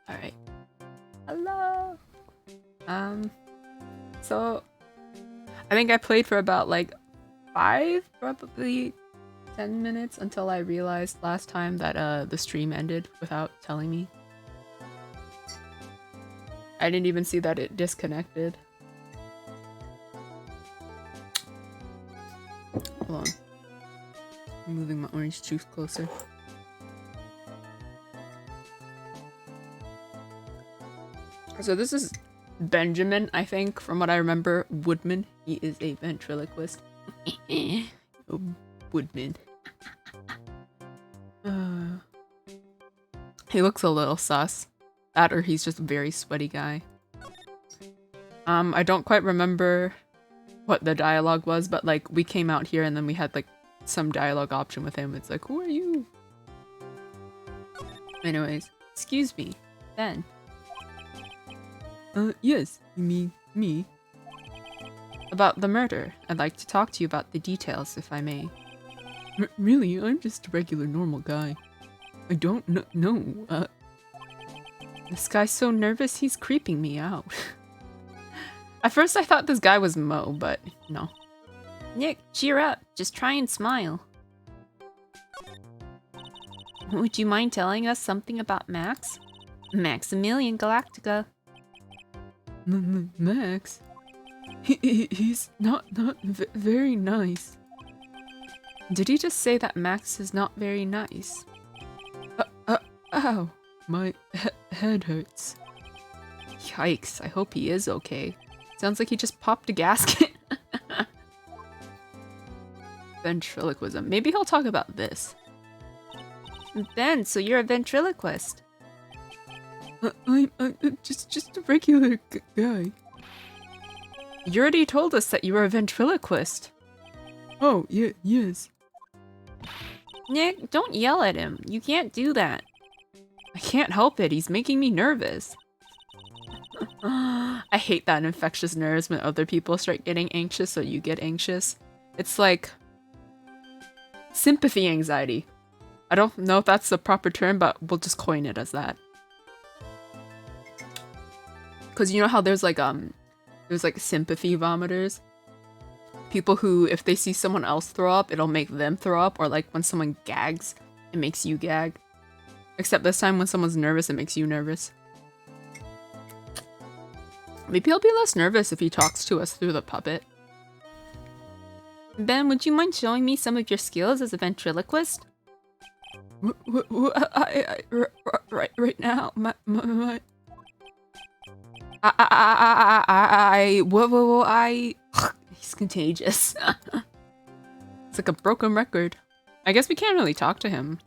Alright. Hello! So... I think I played for about like 5, probably 10 minutes until I realized last time that the stream ended without telling me. I didn't even see that it disconnected. Hold on. I'm moving my orange juice closer. So this is Benjamin, I think, from what I remember. Woodman. He is a ventriloquist. Oh, Woodman. He looks a little sus. That or he's just a very sweaty guy. I don't quite remember what the dialogue was, but like we came out here and then we had like some dialogue option with him. It's like, who are you? Anyways, excuse me, Ben. Yes, you mean me? About the murder. I'd like to talk to you about the details, if I may. Really? I'm just a regular normal guy. I don't know, This guy's so nervous, he's creeping me out. At first I thought this guy was Mo, but no. Nick, cheer up. Just try and smile. Would you mind telling us something about Max? Maximilian Galactica. Max? He's not very nice. Did he just say that Max is not very nice? Ow. My head hurts. Yikes, I hope he is okay. Sounds like he just popped a gasket. Ventriloquism. Maybe he'll talk about this. Ben, so you're a ventriloquist. I'm just a regular guy. You already told us that you were a ventriloquist. Oh, yeah, yes. Nick, don't yell at him. You can't do that. I can't help it. He's making me nervous. I hate that infectious nerves when other people start getting anxious, so you get anxious. It's like sympathy anxiety. I don't know if that's the proper term, but we'll just coin it as that. Because you know how there's like sympathy vomiters? People who, if they see someone else throw up, it'll make them throw up, or like when someone gags, it makes you gag. Except this time when someone's nervous, it makes you nervous. Maybe I'll be less nervous if he talks to us through the puppet. Ben, would you mind showing me some of your skills as a ventriloquist? Right now, he's contagious. It's like a broken record. I guess we can't really talk to him.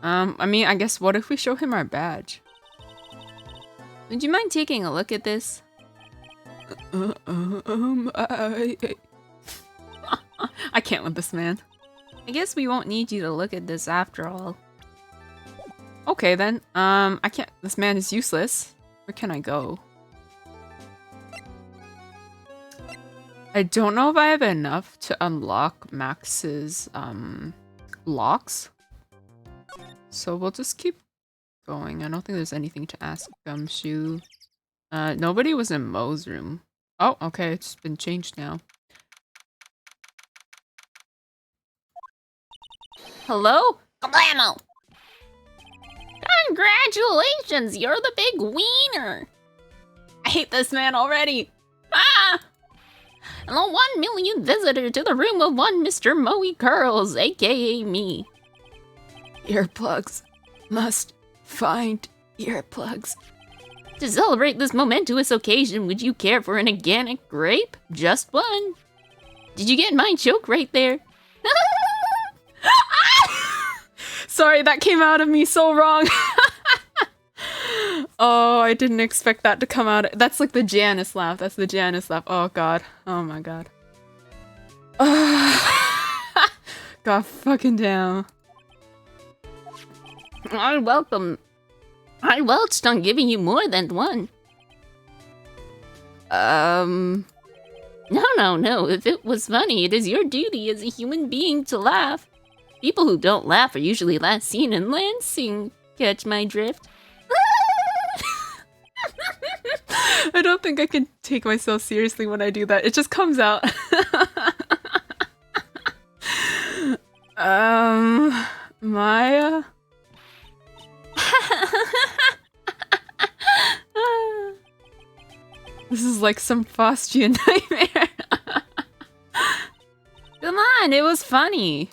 I mean, I guess what if we show him our badge? Would you mind taking a look at this? I can't with this man. I guess we won't need you to look at this after all. Okay then, I can't- this man is useless. Where can I go? I don't know if I have enough to unlock Max's, locks. So we'll just keep going. I don't think there's anything to ask Gumshoe. Nobody was in Mo's room. Oh, okay, it's been changed now. Hello? Kablamo! Congratulations, you're the big wiener! I hate this man already! Ah! And the 1 million visitor to the room of one Mr. Moe Curls, aka me. Earplugs. Must find earplugs. To celebrate this momentous occasion, would you care for an organic grape? Just one. Did you get my joke right there? Sorry, that came out of me so wrong. Oh, I didn't expect that to come out. That's like the Janice laugh. That's the Janice laugh. Oh god. Oh my god. God fucking damn. I welched on giving you more than one. No. If it was funny, it is your duty as a human being to laugh. People who don't laugh are usually last seen in Lansing. Catch my drift? I don't think I can take myself seriously when I do that. It just comes out. Maya? This is like some Faustian nightmare. Come on, it was funny.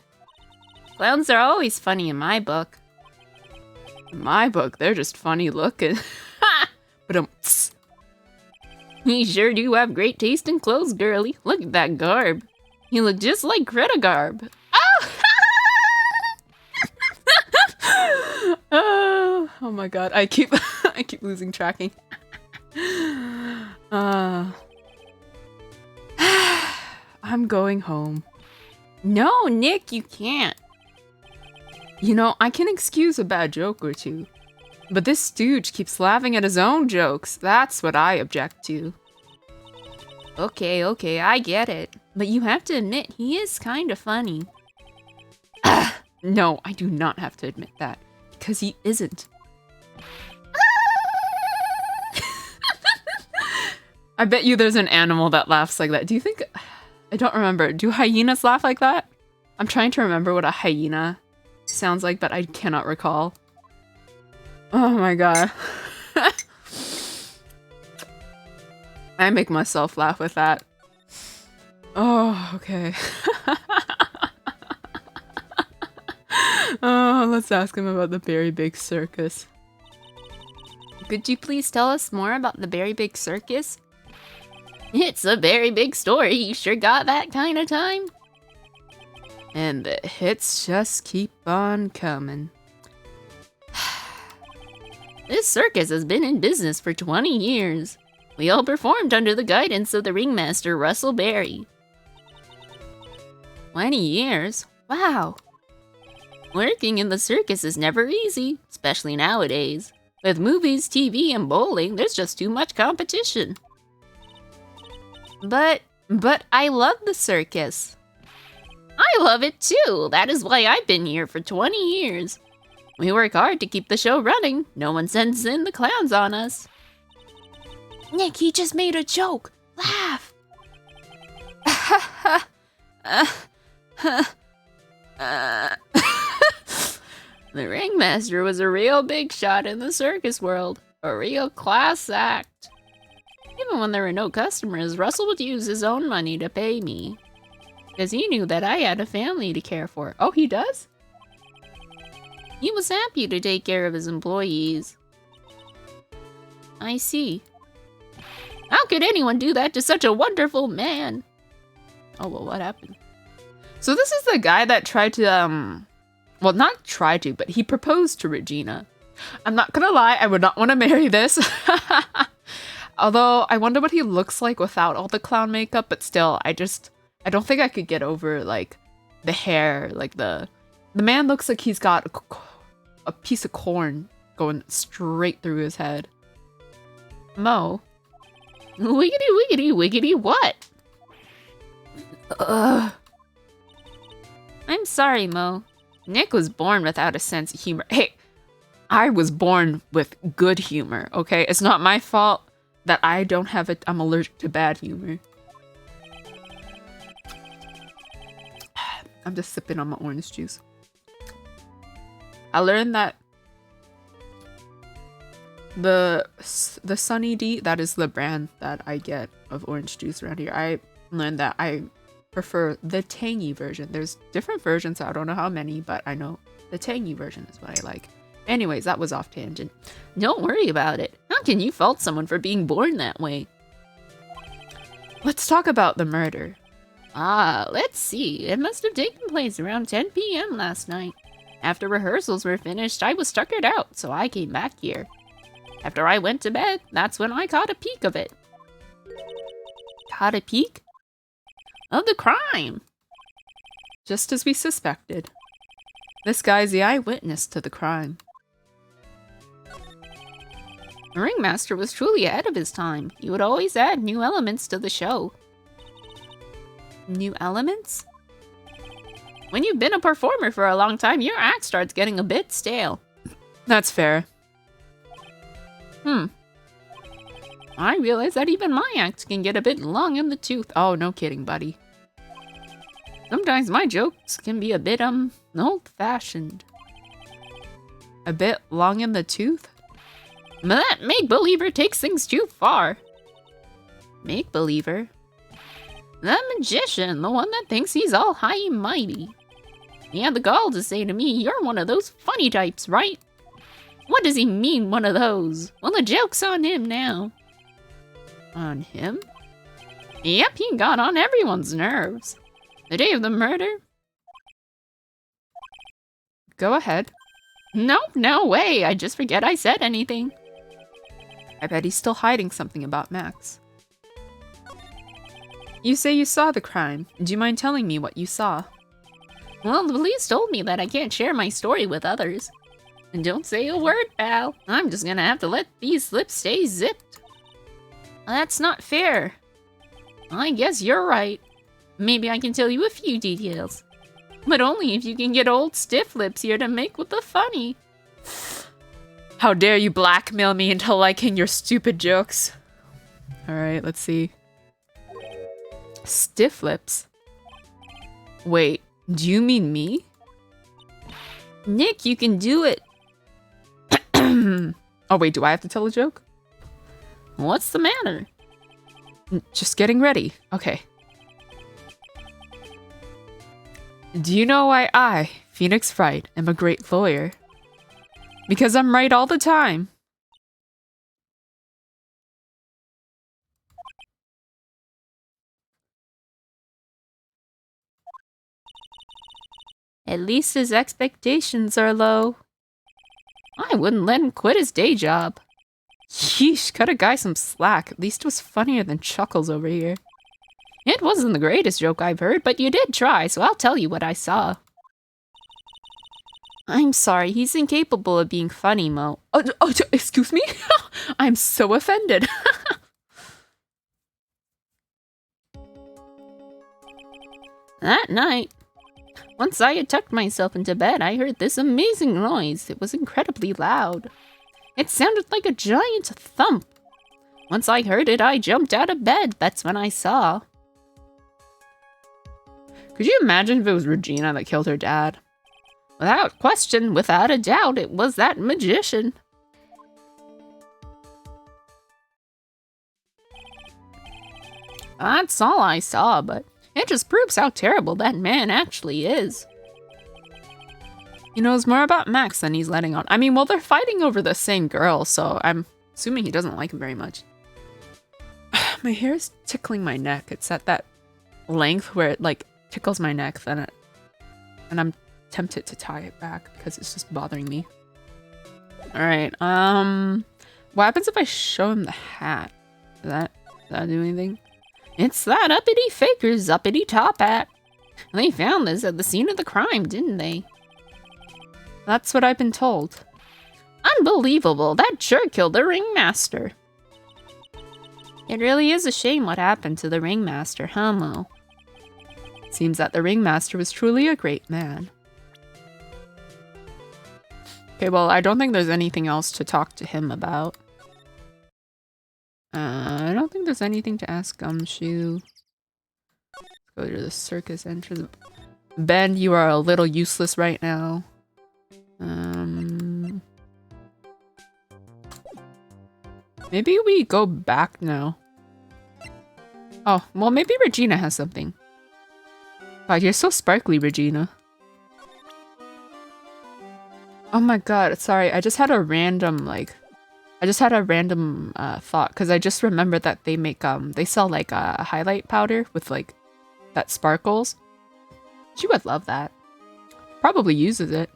Clowns are always funny in my book. In my book, they're just funny looking. But You sure do have great taste in clothes, girly. Look at that garb. You look just like Greta Garb. Oh! Oh my god, I keep losing tracking. I'm going home. No, Nick, you can't. You know, I can excuse a bad joke or two. But this stooge keeps laughing at his own jokes. That's what I object to. Okay, I get it. But you have to admit, he is kind of funny. No, I do not have to admit that. Because he isn't. I bet you there's an animal that laughs like that. Do you think... I don't remember. Do hyenas laugh like that? I'm trying to remember what a hyena sounds like, but I cannot recall. Oh my god. I make myself laugh with that. Oh, okay. Oh, let's ask him about the Very Big Circus. Could you please tell us more about the Very Big Circus? It's a very big story. You sure got that kind of time? And the hits just keep on coming. This circus has been in business for 20 years. We all performed under the guidance of the ringmaster, Russell Berry. 20 years? Wow. Working in the circus is never easy, especially nowadays. With movies, TV, and bowling, there's just too much competition. But I love the circus. I love it too. That is why I've been here for 20 years. We work hard to keep the show running. No one sends in the clowns on us. Nick, he just made a joke. Laugh. The ringmaster was a real big shot in the circus world. A real class act. Even when there were no customers, Russell would use his own money to pay me. Because he knew that I had a family to care for. Oh, he does? He was happy to take care of his employees. I see. How could anyone do that to such a wonderful man? Oh, well, what happened? So this is the guy that tried to, well, not try to, but he proposed to Regina. I'm not gonna lie, I would not want to marry this. Although, I wonder what he looks like without all the clown makeup, but still, I don't think I could get over, like, the hair, like, the man looks like he's got a piece of corn going straight through his head. Mo. Wiggity, wiggity, wiggity, what? Ugh. I'm sorry, Mo. Nick was born without a sense of humor. Hey, I was born with good humor, okay? It's not my fault that I don't have it. I'm allergic to bad humor. I'm just sipping on my orange juice. I learned that the Sunny D, that is the brand that I get of orange juice around here. I learned that I prefer the tangy version. There's different versions, I don't know how many, but I know the tangy version is what I like. Anyways, that was off tangent. Don't worry about it. How can you fault someone for being born that way? Let's talk about the murder. Let's see. It must have taken place around 10 p.m. last night. After rehearsals were finished, I was tuckered out, so I came back here. After I went to bed, that's when I caught a peek of it. Caught a peek? Of the crime. Just as we suspected. This guy's the eyewitness to the crime. The ringmaster was truly ahead of his time. He would always add new elements to the show. New elements? When you've been a performer for a long time, your act starts getting a bit stale. That's fair. I realize that even my act can get a bit long in the tooth. Oh, no kidding, buddy. Sometimes my jokes can be a bit, old-fashioned. A bit long in the tooth? But that make-believer takes things too far. Make-believer? The magician, the one that thinks he's all high and mighty. He had the gall to say to me, "You're one of those funny types, right?" What does he mean, one of those? Well, the joke's on him now. On him? Yep, he got on everyone's nerves. The day of the murder? Go ahead. Nope, no way. I just forget I said anything. I bet he's still hiding something about Max. You say you saw the crime. Do you mind telling me what you saw? Well, the police told me that I can't share my story with others. And don't say a word, pal. I'm just gonna have to let these lips stay zipped. That's not fair. I guess you're right. Maybe I can tell you a few details. But only if you can get old stiff lips here to make with the funny. How dare you blackmail me into liking your stupid jokes? Alright, let's see. Stiff lips? Wait, do you mean me? Nick, you can do it. Oh wait, do I have to tell a joke? What's the matter? Just getting ready. Okay. Do you know why I, Phoenix Wright, am a great lawyer? Because I'm right all the time. At least his expectations are low. I wouldn't let him quit his day job. Yeesh, cut a guy some slack. At least it was funnier than Chuckles over here. It wasn't the greatest joke I've heard, but you did try, so I'll tell you what I saw. I'm sorry, he's incapable of being funny, Mo. Excuse me? I'm so offended. That night, once I had tucked myself into bed, I heard this amazing noise. It was incredibly loud. It sounded like a giant thump. Once I heard it, I jumped out of bed. That's when I saw. Could you imagine if it was Regina that killed her dad? Without question, without a doubt, it was that magician. That's all I saw, but it just proves how terrible that man actually is. He knows more about Max than he's letting on. I mean, well, they're fighting over the same girl, so I'm assuming he doesn't like him very much. My hair is tickling my neck. It's at that length where it, like, tickles my neck, and I'm tempted to tie it back because it's just bothering me. Alright, what happens if I show him the hat? Does that do anything? It's that uppity faker's uppity top hat. They found this at the scene of the crime, didn't they? That's what I've been told. Unbelievable, that sure killed the ringmaster. It really is a shame what happened to the ringmaster, huh, Mo? Seems that the ringmaster was truly a great man. Okay, well, I don't think there's anything else to talk to him about. I don't think there's anything to ask Gumshoe. Let's go to the circus entrance. Ben, you are a little useless right now. Maybe we go back now. Oh, well, maybe Regina has something. God, you're so sparkly, Regina. Oh my god, sorry, I just had a random, thought, because I just remembered that they make, they sell, like, a highlight powder with, like, that sparkles. She would love that. Probably uses it.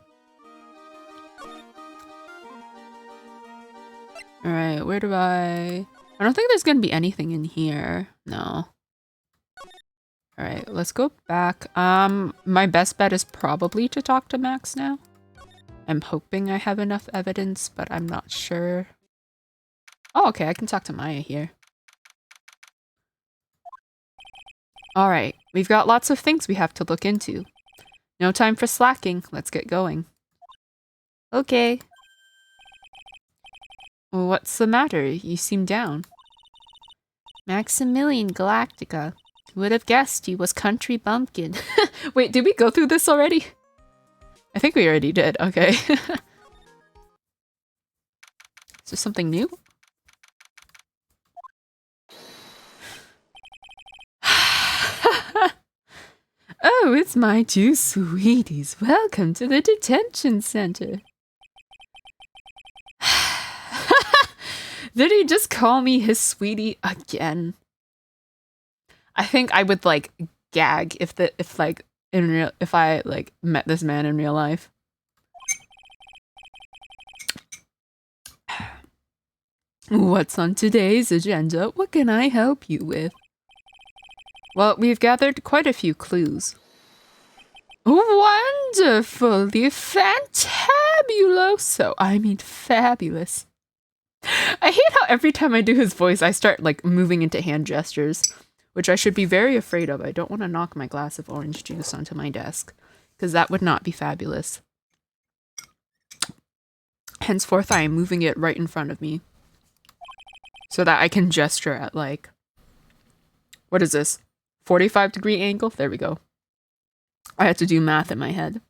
Alright, where do I don't think there's gonna be anything in here. No. Alright, let's go back. My best bet is probably to talk to Max now. I'm hoping I have enough evidence, but I'm not sure. Oh, okay, I can talk to Maya here. Alright, we've got lots of things we have to look into. No time for slacking, let's get going. Okay. What's the matter? You seem down. Maximilian Galactica. Who would have guessed he was Country Bumpkin? Wait, did we go through this already? I think we already did. Okay. Is there something new? Oh, it's my two sweeties. Welcome to the detention center. Did he just call me his sweetie again? I think I would like gag if I like met this man in real life. What's on today's agenda? What can I help you with? Well, we've gathered quite a few clues. Wonderfully fantabuloso. I mean fabulous. I hate how every time I do his voice, I start like moving into hand gestures, which I should be very afraid of. I don't want to knock my glass of orange juice onto my desk, because that would not be fabulous. Henceforth, I am moving it right in front of me, so that I can gesture at like, what is this? 45-degree angle? There we go. I had to do math in my head.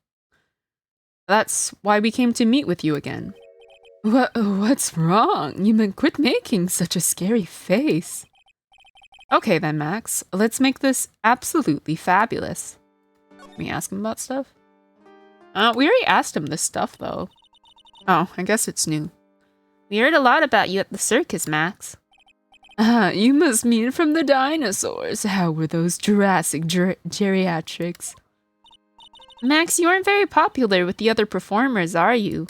That's why we came to meet with you again. What's wrong? You men quit making such a scary face. Okay then, Max. Let's make this absolutely fabulous. Can we ask him about stuff? We already asked him this stuff, though. Oh, I guess it's new. We heard a lot about you at the circus, Max. You must mean from the dinosaurs. How were those Jurassic geriatrics? Max, you aren't very popular with the other performers, are you?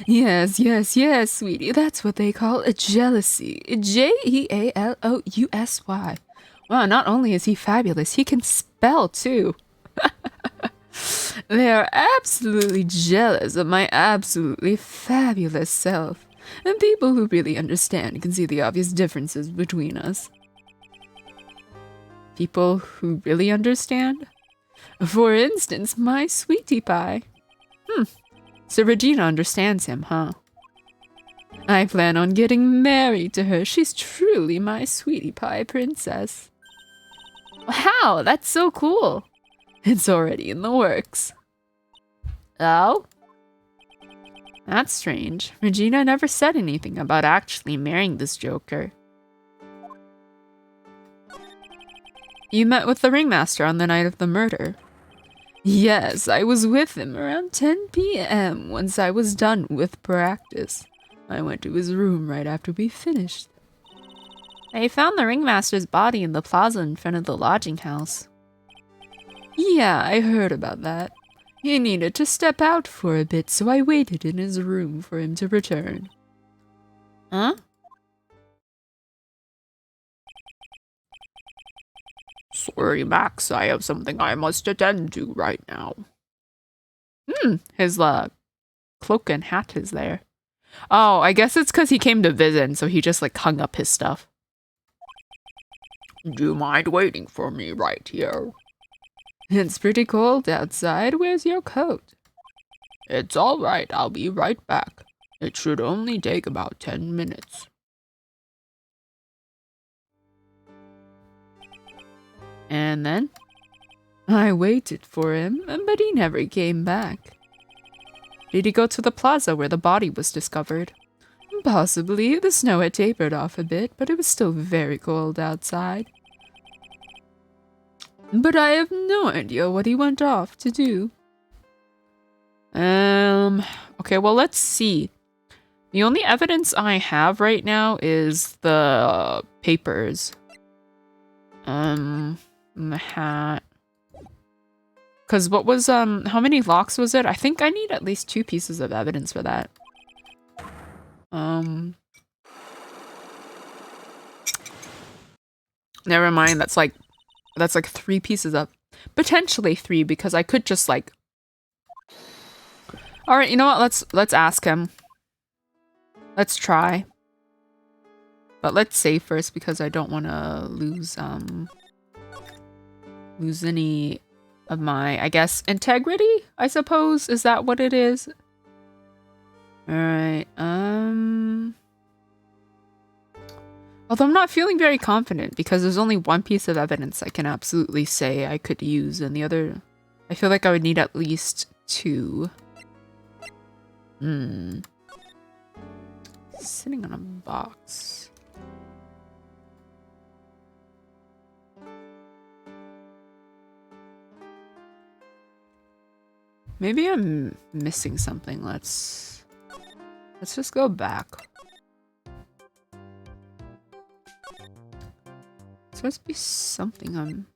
Yes, sweetie. That's what they call a jealousy. Jealousy. Wow, not only is he fabulous, he can spell too. They are absolutely jealous of my absolutely fabulous self. And people who really understand can see the obvious differences between us. People who really understand? For instance, my sweetie pie. So Regina understands him, huh? I plan on getting married to her. She's truly my sweetie pie princess. Wow, that's so cool. It's already in the works. Oh? That's strange. Regina never said anything about actually marrying this joker. You met with the ringmaster on the night of the murder. Yes, I was with him around 10 p.m. once I was done with practice. I went to his room right after we finished. They found the ringmaster's body in the plaza in front of the lodging house. Yeah, I heard about that. He needed to step out for a bit, so I waited in his room for him to return. Huh? Sorry, Max, I have something I must attend to right now. His cloak and hat is there. Oh, I guess it's because he came to visit, and so he just like hung up his stuff. Do you mind waiting for me right here? It's pretty cold outside. Where's your coat? It's all right. I'll be right back. It should only take about 10 minutes. And then I waited for him, but he never came back. Did he go to the plaza where the body was discovered? Possibly. The snow had tapered off a bit, but it was still very cold outside. But I have no idea what he went off to do. Okay, well, let's see. The only evidence I have right now is the papers. The hat. Because what was, how many locks was it? I think I need at least 2 pieces of evidence for that. Never mind, that's like 3 pieces of, potentially 3, because I could just like, all right, you know what, let's ask him. Let's try. But let's save first, because I don't want to lose any of my, I guess, integrity, I suppose. Is that what it is? All right. Although I'm not feeling very confident because there's only one piece of evidence I can absolutely say I could use, and the other, I feel like I would need at least 2. Sitting on a box. Maybe I'm missing something. Let's just go back. It's supposed to be something I'm...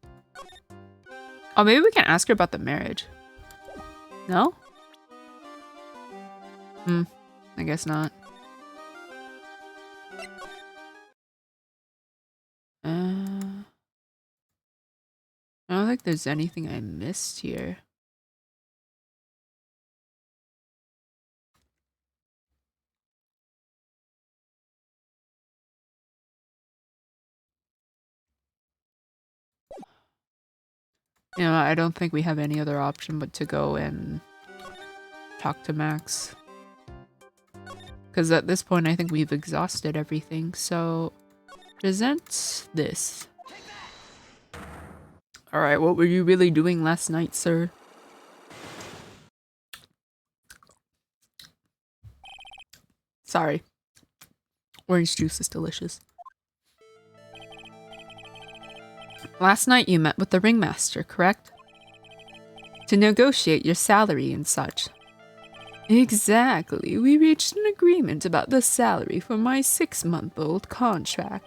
Oh, maybe we can ask her about the marriage. No? I guess not. I don't think there's anything I missed here. You know, I don't think we have any other option but to go and talk to Max. Because at this point, I think we've exhausted everything, so... Present this. Alright, what were you really doing last night, sir? Sorry. Orange juice is delicious. Last night you met with the ringmaster, correct? To negotiate your salary and such. Exactly. We reached an agreement about the salary for my 6-month-old contract.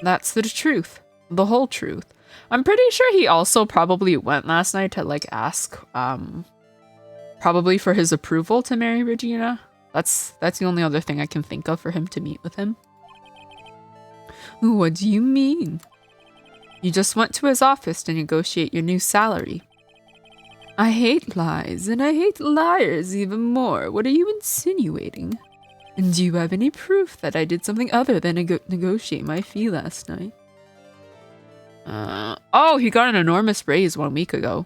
That's the truth. The whole truth. I'm pretty sure he also probably went last night to, like, ask, probably for his approval to marry Regina. That's the only other thing I can think of for him to meet with him. What do you mean? You just went to his office to negotiate your new salary. I hate lies, and I hate liars even more. What are you insinuating? And do you have any proof that I did something other than negotiate my fee last night? Oh, he got an enormous raise 1 week ago.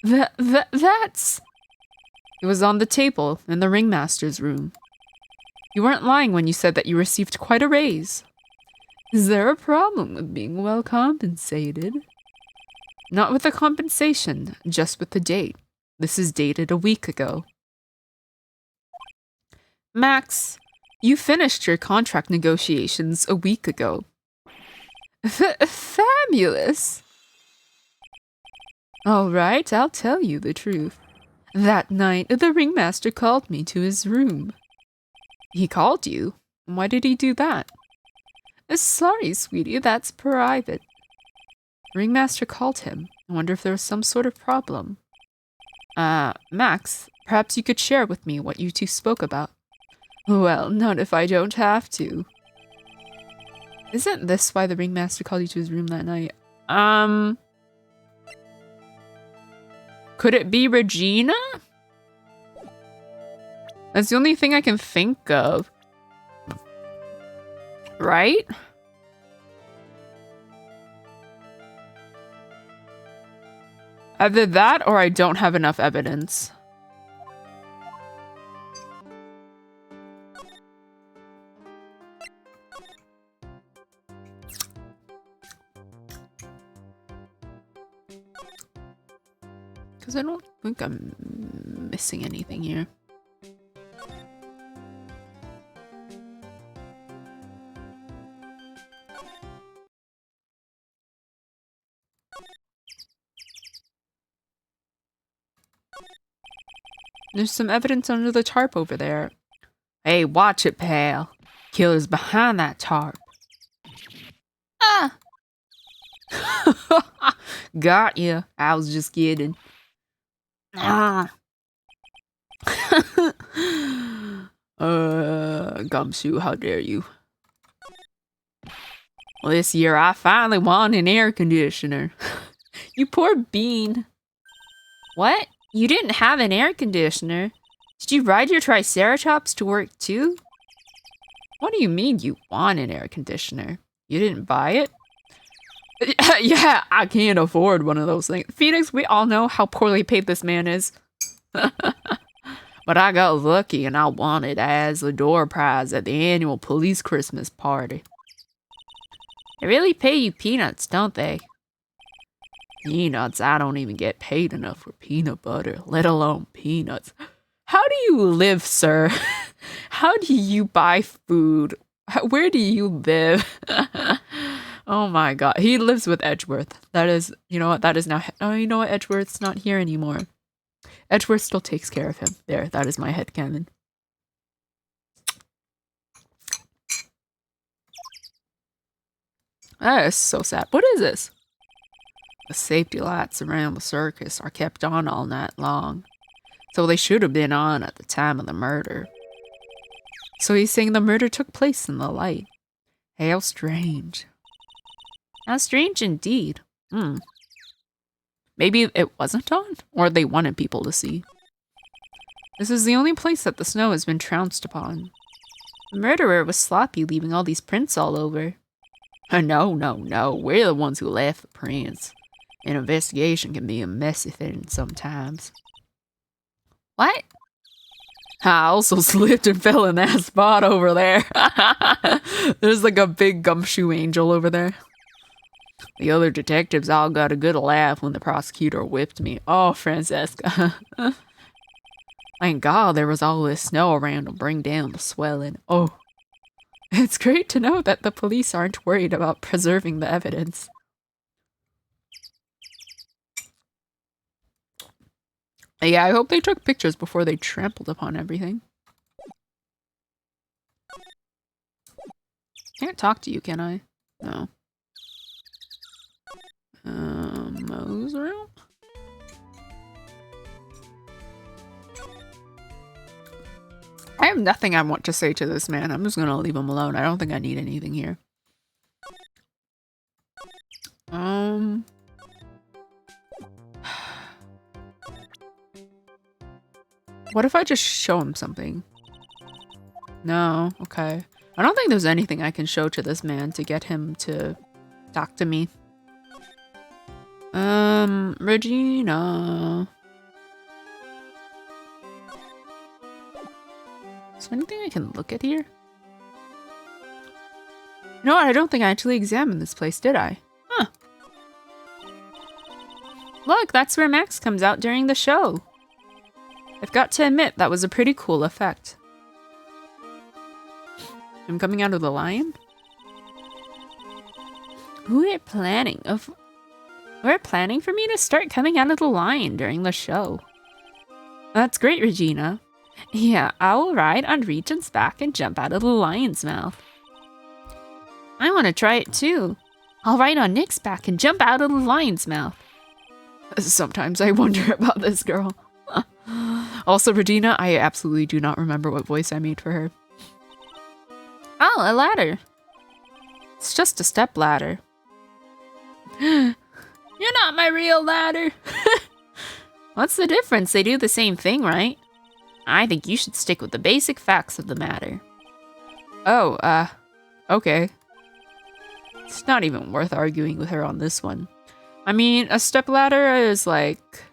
That's... It was on the table in the ringmaster's room. You weren't lying when you said that you received quite a raise. Is there a problem with being well compensated? Not with the compensation, just with the date. This is dated a week ago. Max, you finished your contract negotiations a week ago. Fabulous! All right, I'll tell you the truth. That night, the ringmaster called me to his room. He called you? Why did he do that? Sorry, sweetie, that's private. Ringmaster called him. I wonder if there was some sort of problem. Max, perhaps you could share with me what you two spoke about. Well, not if I don't have to. Isn't this why the ringmaster called you to his room that night? Could it be Regina? That's the only thing I can think of. Right? Either that or I don't have enough evidence. Because I don't think I'm missing anything here. There's some evidence under the tarp over there. Hey, watch it, pal. Killer's behind that tarp. Ah! Got you. I was just kidding. Ah. Gumshoe, how dare you? Well, this year I finally won an air conditioner. You poor bean. What? You didn't have an air conditioner? Did you ride your Triceratops to work too? What do you mean you want an air conditioner? You didn't buy it? Yeah, I can't afford one of those things. Phoenix, we all know how poorly paid this man is. But I got lucky and I won it as the door prize at the annual police Christmas party. They really pay you peanuts, don't they? Peanuts? I don't even get paid enough for peanut butter, let alone peanuts. How do you live, sir? How do you buy food? Where do you live? Oh my god. He lives with Edgeworth. That is, you know what? That is now. Oh, you know what? Edgeworth's not here anymore. Edgeworth still takes care of him. There, that is my headcanon. That is so sad. What is this? The safety lights around the circus are kept on all night long. So they should have been on at the time of the murder. So he's saying the murder took place in the light. How strange. How strange indeed. Maybe it wasn't on, or they wanted people to see. This is the only place that the snow has been trounced upon. The murderer was sloppy, leaving all these prints all over. No. We're the ones who left the prints. An investigation can be a messy thing sometimes. What? I also slipped and fell in that spot over there. There's like a big gumshoe angel over there. The other detectives all got a good laugh when the prosecutor whipped me. Oh, Francesca. Thank God there was all this snow around to bring down the swelling. Oh, it's great to know that the police aren't worried about preserving the evidence. Yeah, I hope they took pictures before they trampled upon everything. Can't talk to you, can I? No. Mo's room? I have nothing I want to say to this man. I'm just gonna leave him alone. I don't think I need anything here. What if I just show him something? No, okay. I don't think there's anything I can show to this man to get him to talk to me. Regina. Is there anything I can look at here? You know what? I don't think I actually examined this place, did I? Huh. Look, that's where Max comes out during the show. I've got to admit, that was a pretty cool effect. I'm coming out of the lion? We're planning for me to start coming out of the lion during the show. That's great, Regina. Yeah, I will ride on Regent's back and jump out of the lion's mouth. I want to try it too. I'll ride on Nick's back and jump out of the lion's mouth. Sometimes I wonder about this girl. Also, Regina, I absolutely do not remember what voice I made for her. Oh, a ladder. It's just a step ladder. You're not my real ladder. What's the difference? They do the same thing, right? I think you should stick with the basic facts of the matter. Oh, okay. It's not even worth arguing with her on this one. I mean, a stepladder is like...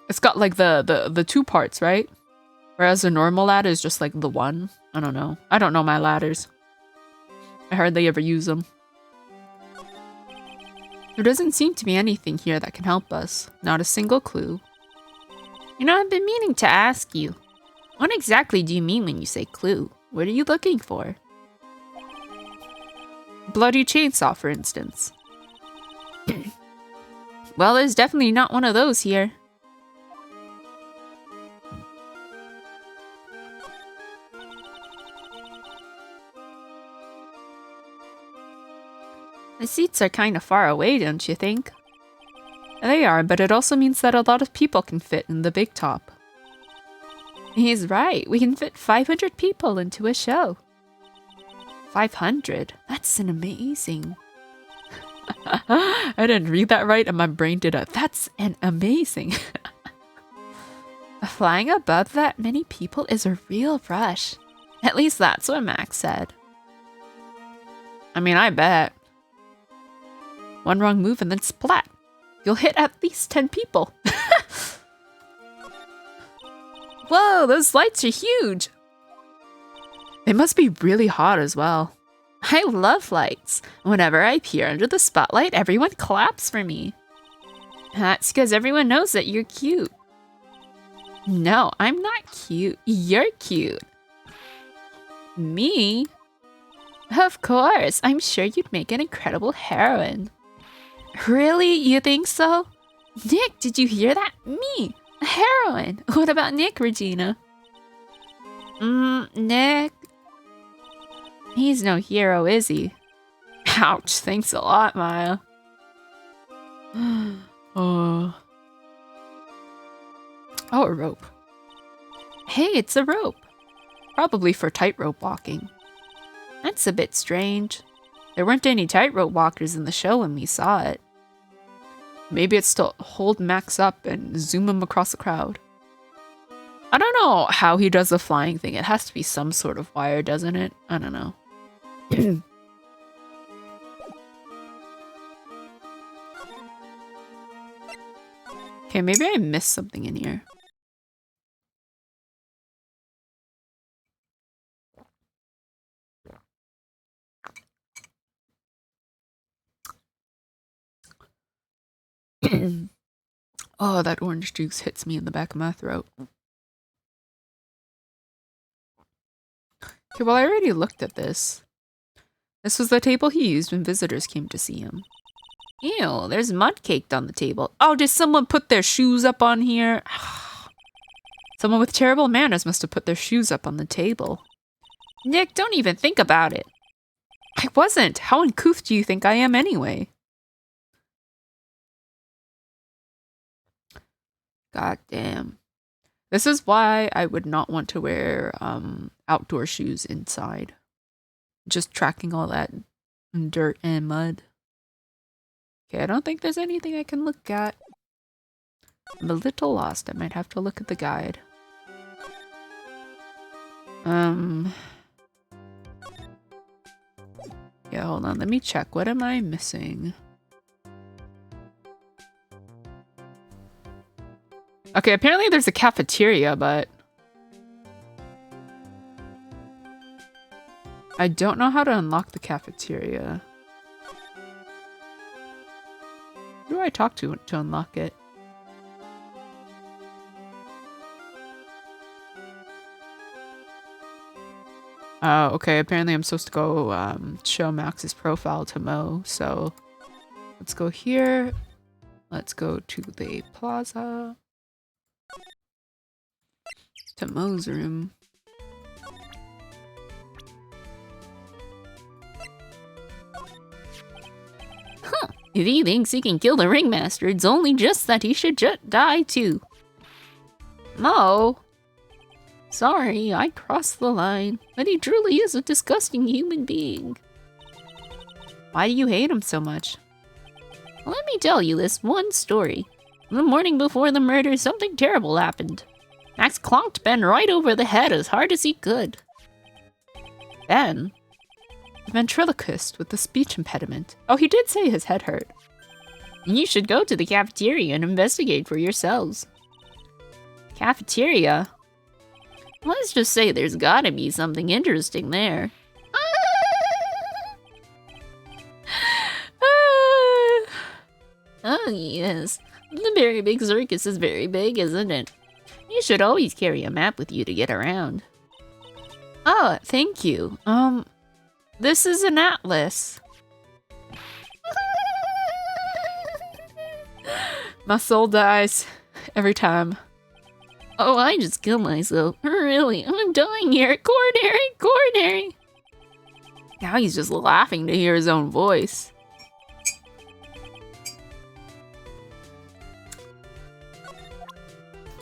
It's got like the two parts, right? Whereas a normal ladder is just like the one. I don't know. I don't know my ladders. I hardly ever use them. There doesn't seem to be anything here that can help us. Not a single clue. You know, I've been meaning to ask you. What exactly do you mean when you say clue? What are you looking for? Bloody chainsaw, for instance. Well, there's definitely not one of those here. The seats are kind of far away, don't you think? They are, but it also means that a lot of people can fit in the big top. He's right. We can fit 500 people into a show. 500? That's an amazing. I didn't read that right and my brain did a that's an amazing. Flying above that many people is a real rush. At least that's what Max said. I mean, I bet. One wrong move and then splat. You'll hit at least 10 people. Whoa, those lights are huge! They must be really hot as well. I love lights. Whenever I appear under the spotlight, everyone claps for me. That's because everyone knows that you're cute. No, I'm not cute. You're cute. Me? Of course, I'm sure you'd make an incredible heroine. Really? You think so? Nick, did you hear that? Me, a heroine. What about Nick, Regina? Nick? He's no hero, is he? Ouch, thanks a lot, Maya. Oh, a rope. Hey, it's a rope. Probably for tightrope walking. That's a bit strange. There weren't any tightrope walkers in the show when we saw it. Maybe it's to hold Max up and zoom him across the crowd. I don't know how he does the flying thing. It has to be some sort of wire, doesn't it? I don't know. Okay, maybe I missed something in here. Oh, that orange juice hits me in the back of my throat. Okay, well, I already looked at this. This was the table he used when visitors came to see him. Ew, there's mud caked on the table. Oh, did someone put their shoes up on here? Someone with terrible manners must have put their shoes up on the table. Nick, don't even think about it. I wasn't. How uncouth do you think I am anyway? God damn. This is why I would not want to wear outdoor shoes inside. Just tracking all that dirt and mud. Okay, I don't think there's anything I can look at. I'm a little lost. I might have to look at the guide. Yeah, hold on. Let me check. What am I missing? Okay, apparently there's a cafeteria, but I don't know how to unlock the cafeteria. Who do I talk to unlock it? Oh, okay. Apparently I'm supposed to go show Max's profile to Mo. So let's go here. Let's go to the plaza. To Mo's room. Huh. If he thinks he can kill the ringmaster, it's only just that he should die too. Mo! Sorry, I crossed the line, but he truly is a disgusting human being. Why do you hate him so much? Let me tell you this one story. The morning before the murder, something terrible happened. Max clonked Ben right over the head as hard as he could. Ben? The ventriloquist with the speech impediment. Oh, he did say his head hurt. You should go to the cafeteria and investigate for yourselves. Cafeteria? Let's just say there's gotta be something interesting there. Oh yes, the very big circus is very big, isn't it? You should always carry a map with you to get around. Oh, thank you. This is an atlas. My soul dies every time. Oh, I just killed myself. Really, I'm dying here. Coronary, coronary. Now he's just laughing to hear his own voice.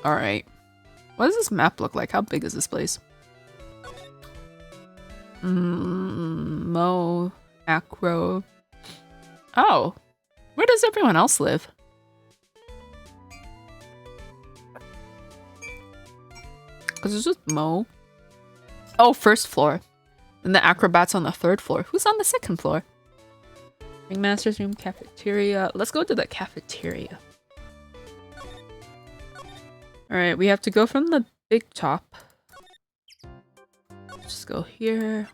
Alright. What does this map look like? How big is this place? Mo, Acro. Oh, where does everyone else live? Because it's just Mo. Oh, first floor. And the acrobats on the third floor. Who's on the second floor? Ringmaster's room, cafeteria. Let's go to the cafeteria. Alright, we have to go from the big top. Just go here.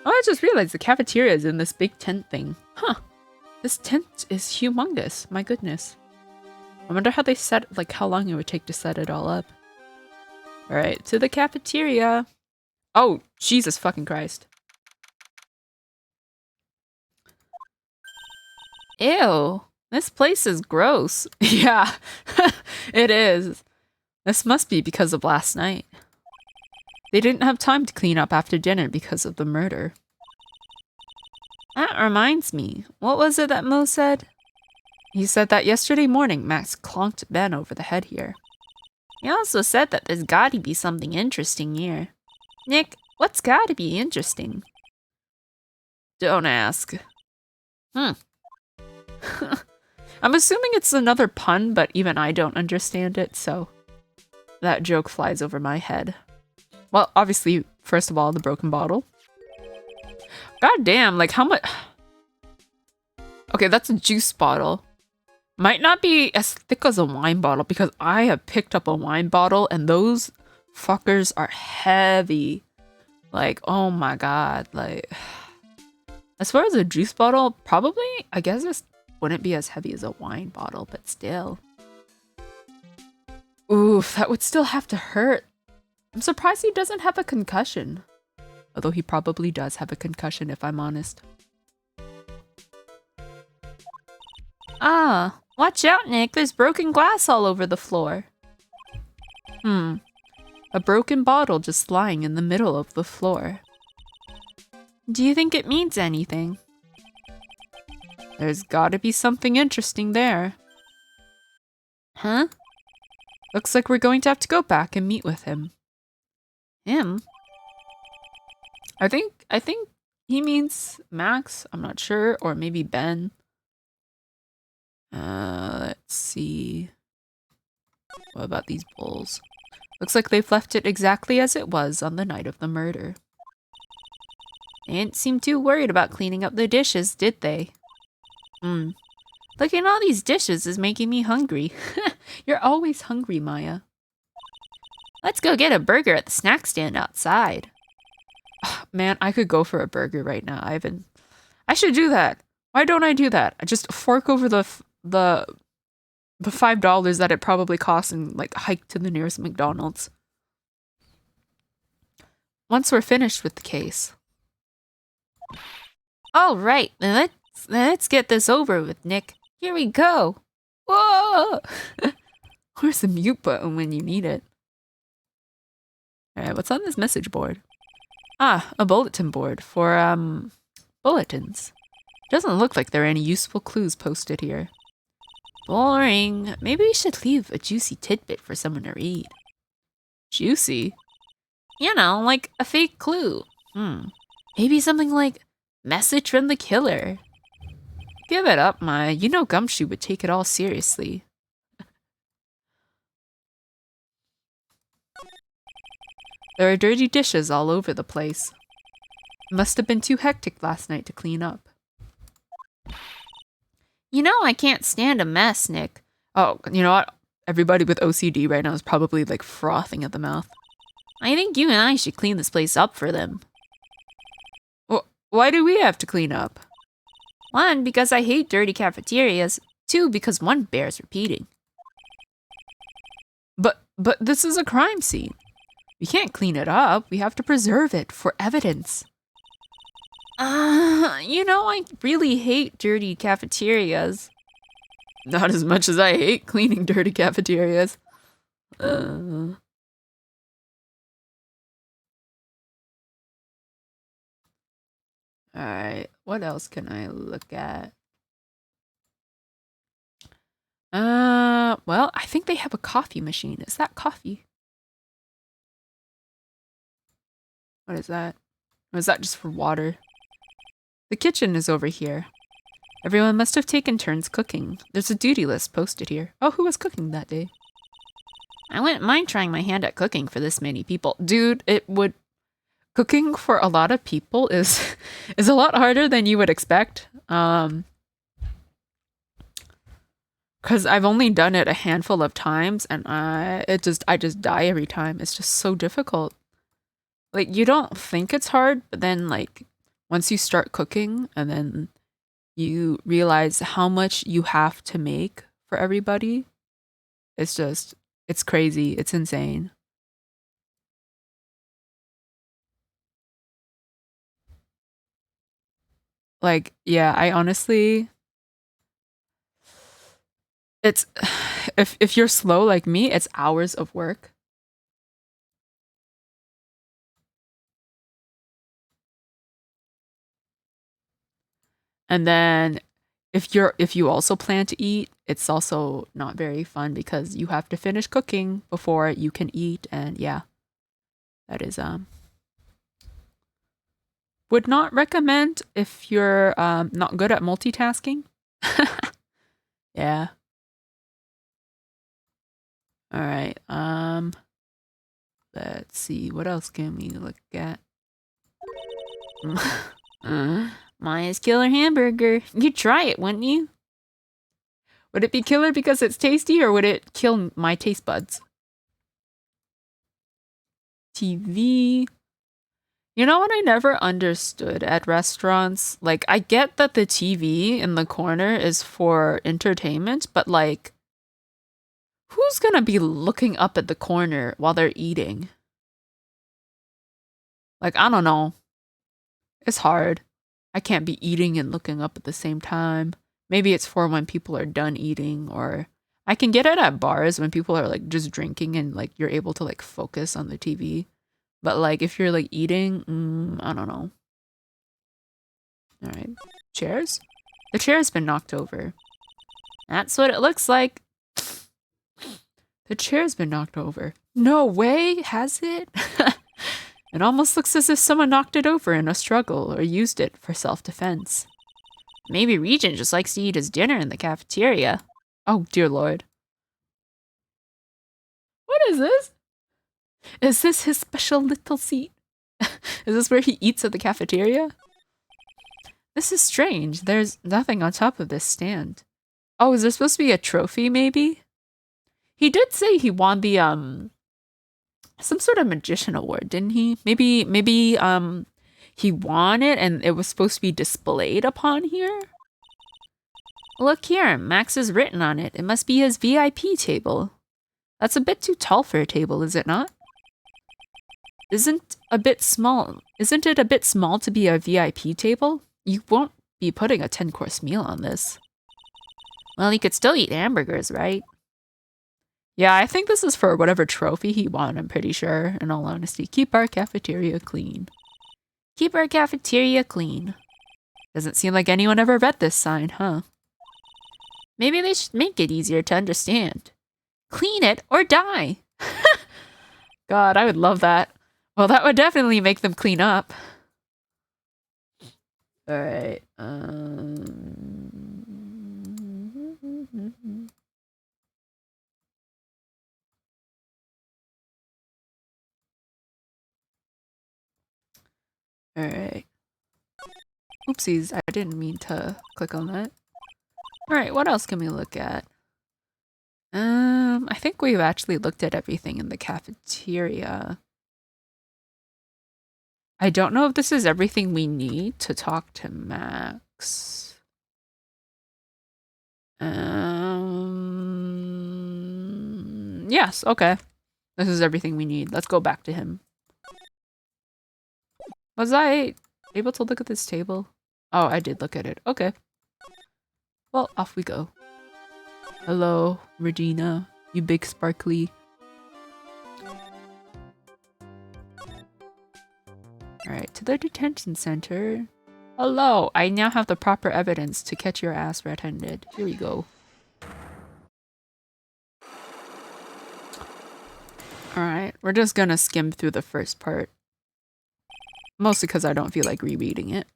Oh, I just realized the cafeteria is in this big tent thing. Huh. This tent is humongous. My goodness. I wonder how they set, like how long it would take to set it all up. Alright, to the cafeteria. Oh, Jesus fucking Christ. Ew. This place is gross. Yeah, it is. This must be because of last night. They didn't have time to clean up after dinner because of the murder. That reminds me. What was it that Mo said? He said that yesterday morning Max clonked Ben over the head here. He also said that there's gotta be something interesting here. Nick, what's gotta be interesting? Don't ask. I'm assuming it's another pun, but even I don't understand it, so that joke flies over my head. Well, obviously, first of all, the broken bottle. God damn, like how much... Okay, that's a juice bottle. Might not be as thick as a wine bottle because I have picked up a wine bottle and those fuckers are heavy. Like, oh my god, like... As far as a juice bottle, probably, I guess it wouldn't be as heavy as a wine bottle, but still. Oof, that would still have to hurt. I'm surprised he doesn't have a concussion. Although he probably does have a concussion, if I'm honest. Ah, watch out, Nick. There's broken glass all over the floor. A broken bottle just lying in the middle of the floor. Do you think it means anything? There's gotta be something interesting there. Huh? Looks like we're going to have to go back and meet with him. Him? I think he means Max. I'm not sure, or maybe Ben. Let's see. What about these bowls? Looks like they've left it exactly as it was on the night of the murder. They didn't seem too worried about cleaning up the dishes, did they? Looking at all these dishes is making me hungry. You're always hungry, Maya. Let's go get a burger at the snack stand outside. Man, I could go for a burger right now. I should do that. Why don't I do that? I just fork over the $5 that it probably costs and like hike to the nearest McDonald's. Once we're finished with the case. All right, then let's get this over with, Nick. Here we go. Whoa! Where's the mute button when you need it? Alright, what's on this message board? Ah, a bulletin board for, bulletins. Doesn't look like there are any useful clues posted here. Boring. Maybe we should leave a juicy tidbit for someone to read. Juicy? You know, like a fake clue. Maybe something like, message from the killer. Give it up, Maya. You know Gumshoe would take it all seriously. There are dirty dishes all over the place. It must have been too hectic last night to clean up. You know I can't stand a mess, Nick. Oh, you know what? Everybody with OCD right now is probably like frothing at the mouth. I think you and I should clean this place up for them. Well, why do we have to clean up? 1, because I hate dirty cafeterias. 2, because one bears repeating. But this is a crime scene. We can't clean it up. We have to preserve it for evidence. You know, I really hate dirty cafeterias. Not as much as I hate cleaning dirty cafeterias. Alright, what else can I look at? Well, I think they have a coffee machine. Is that coffee? What is that? Or is that just for water? The kitchen is over here. Everyone must have taken turns cooking. There's a duty list posted here. Oh, who was cooking that day? I wouldn't mind trying my hand at cooking for this many people. Dude, it would... Cooking for a lot of people is a lot harder than you would expect. Because I've only done it a handful of times and I just die every time. It's just so difficult. Like you don't think it's hard, but then like once you start cooking and then you realize how much you have to make for everybody, it's crazy. It's insane. Like, yeah, I honestly it's if you're slow like me, it's hours of work. And then if you also plan to eat, it's also not very fun because you have to finish cooking before you can eat and yeah, that is would not recommend if you're not good at multitasking. Yeah. All right. Let's see. What else can we look at? Maya's killer hamburger. You'd try it, wouldn't you? Would it be killer because it's tasty or would it kill my taste buds? TV. You know what I never understood at restaurants? Like, I get that the TV in the corner is for entertainment, but like, who's gonna be looking up at the corner while they're eating? Like, I don't know. It's hard. I can't be eating and looking up at the same time. Maybe it's for when people are done eating, or I can get it at bars when people are like just drinking and like you're able to like focus on the TV. But like if you're like eating, I don't know. All right, chairs? The chair's been knocked over. That's what it looks like. The chair's been knocked over. No way, has it? It almost looks as if someone knocked it over in a struggle or used it for self-defense. Maybe Regent just likes to eat his dinner in the cafeteria. Oh, dear lord. What is this? Is this his special little seat? Is this where he eats at the cafeteria? This is strange. There's nothing on top of this stand. Oh, is there supposed to be a trophy, maybe? He did say he won the, some sort of magician award, didn't he? Maybe, he won it and it was supposed to be displayed upon here? Look here, Max is written on it. It must be his VIP table. That's a bit too tall for a table, is it not? Isn't it a bit small to be a VIP table? You won't be putting a 10-course meal on this. Well, he could still eat hamburgers, right? Yeah, I think this is for whatever trophy he won, I'm pretty sure, in all honesty. Keep our cafeteria clean. Keep our cafeteria clean. Doesn't seem like anyone ever read this sign, huh? Maybe they should make it easier to understand. Clean it or die! God, I would love that. Well, that would definitely make them clean up. Alright, Alright. Oopsies, I didn't mean to click on that. Alright, what else can we look at? I think we've actually looked at everything in the cafeteria. I don't know if this is everything we need to talk to Max. Yes, okay. This is everything we need. Let's go back to him. Was I able to look at this table? Oh, I did look at it. Okay. Well, off we go. Hello, Regina, you big sparkly. Alright, to the detention center. Hello, I now have the proper evidence to catch your ass red-handed. Here we go. Alright, we're just gonna skim through the first part. Mostly because I don't feel like rereading it.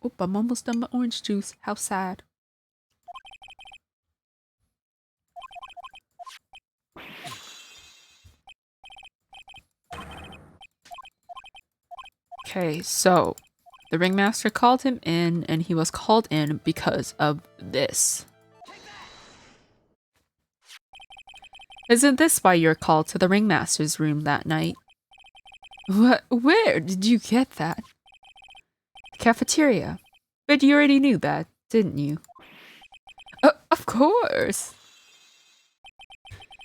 Oop, I'm almost done my orange juice. How sad. Okay, so the ringmaster called him in, and he was called in because of this. Isn't this why you're called to the ringmaster's room that night? What? Where did you get that? Cafeteria. But you already knew that, didn't you? Of course.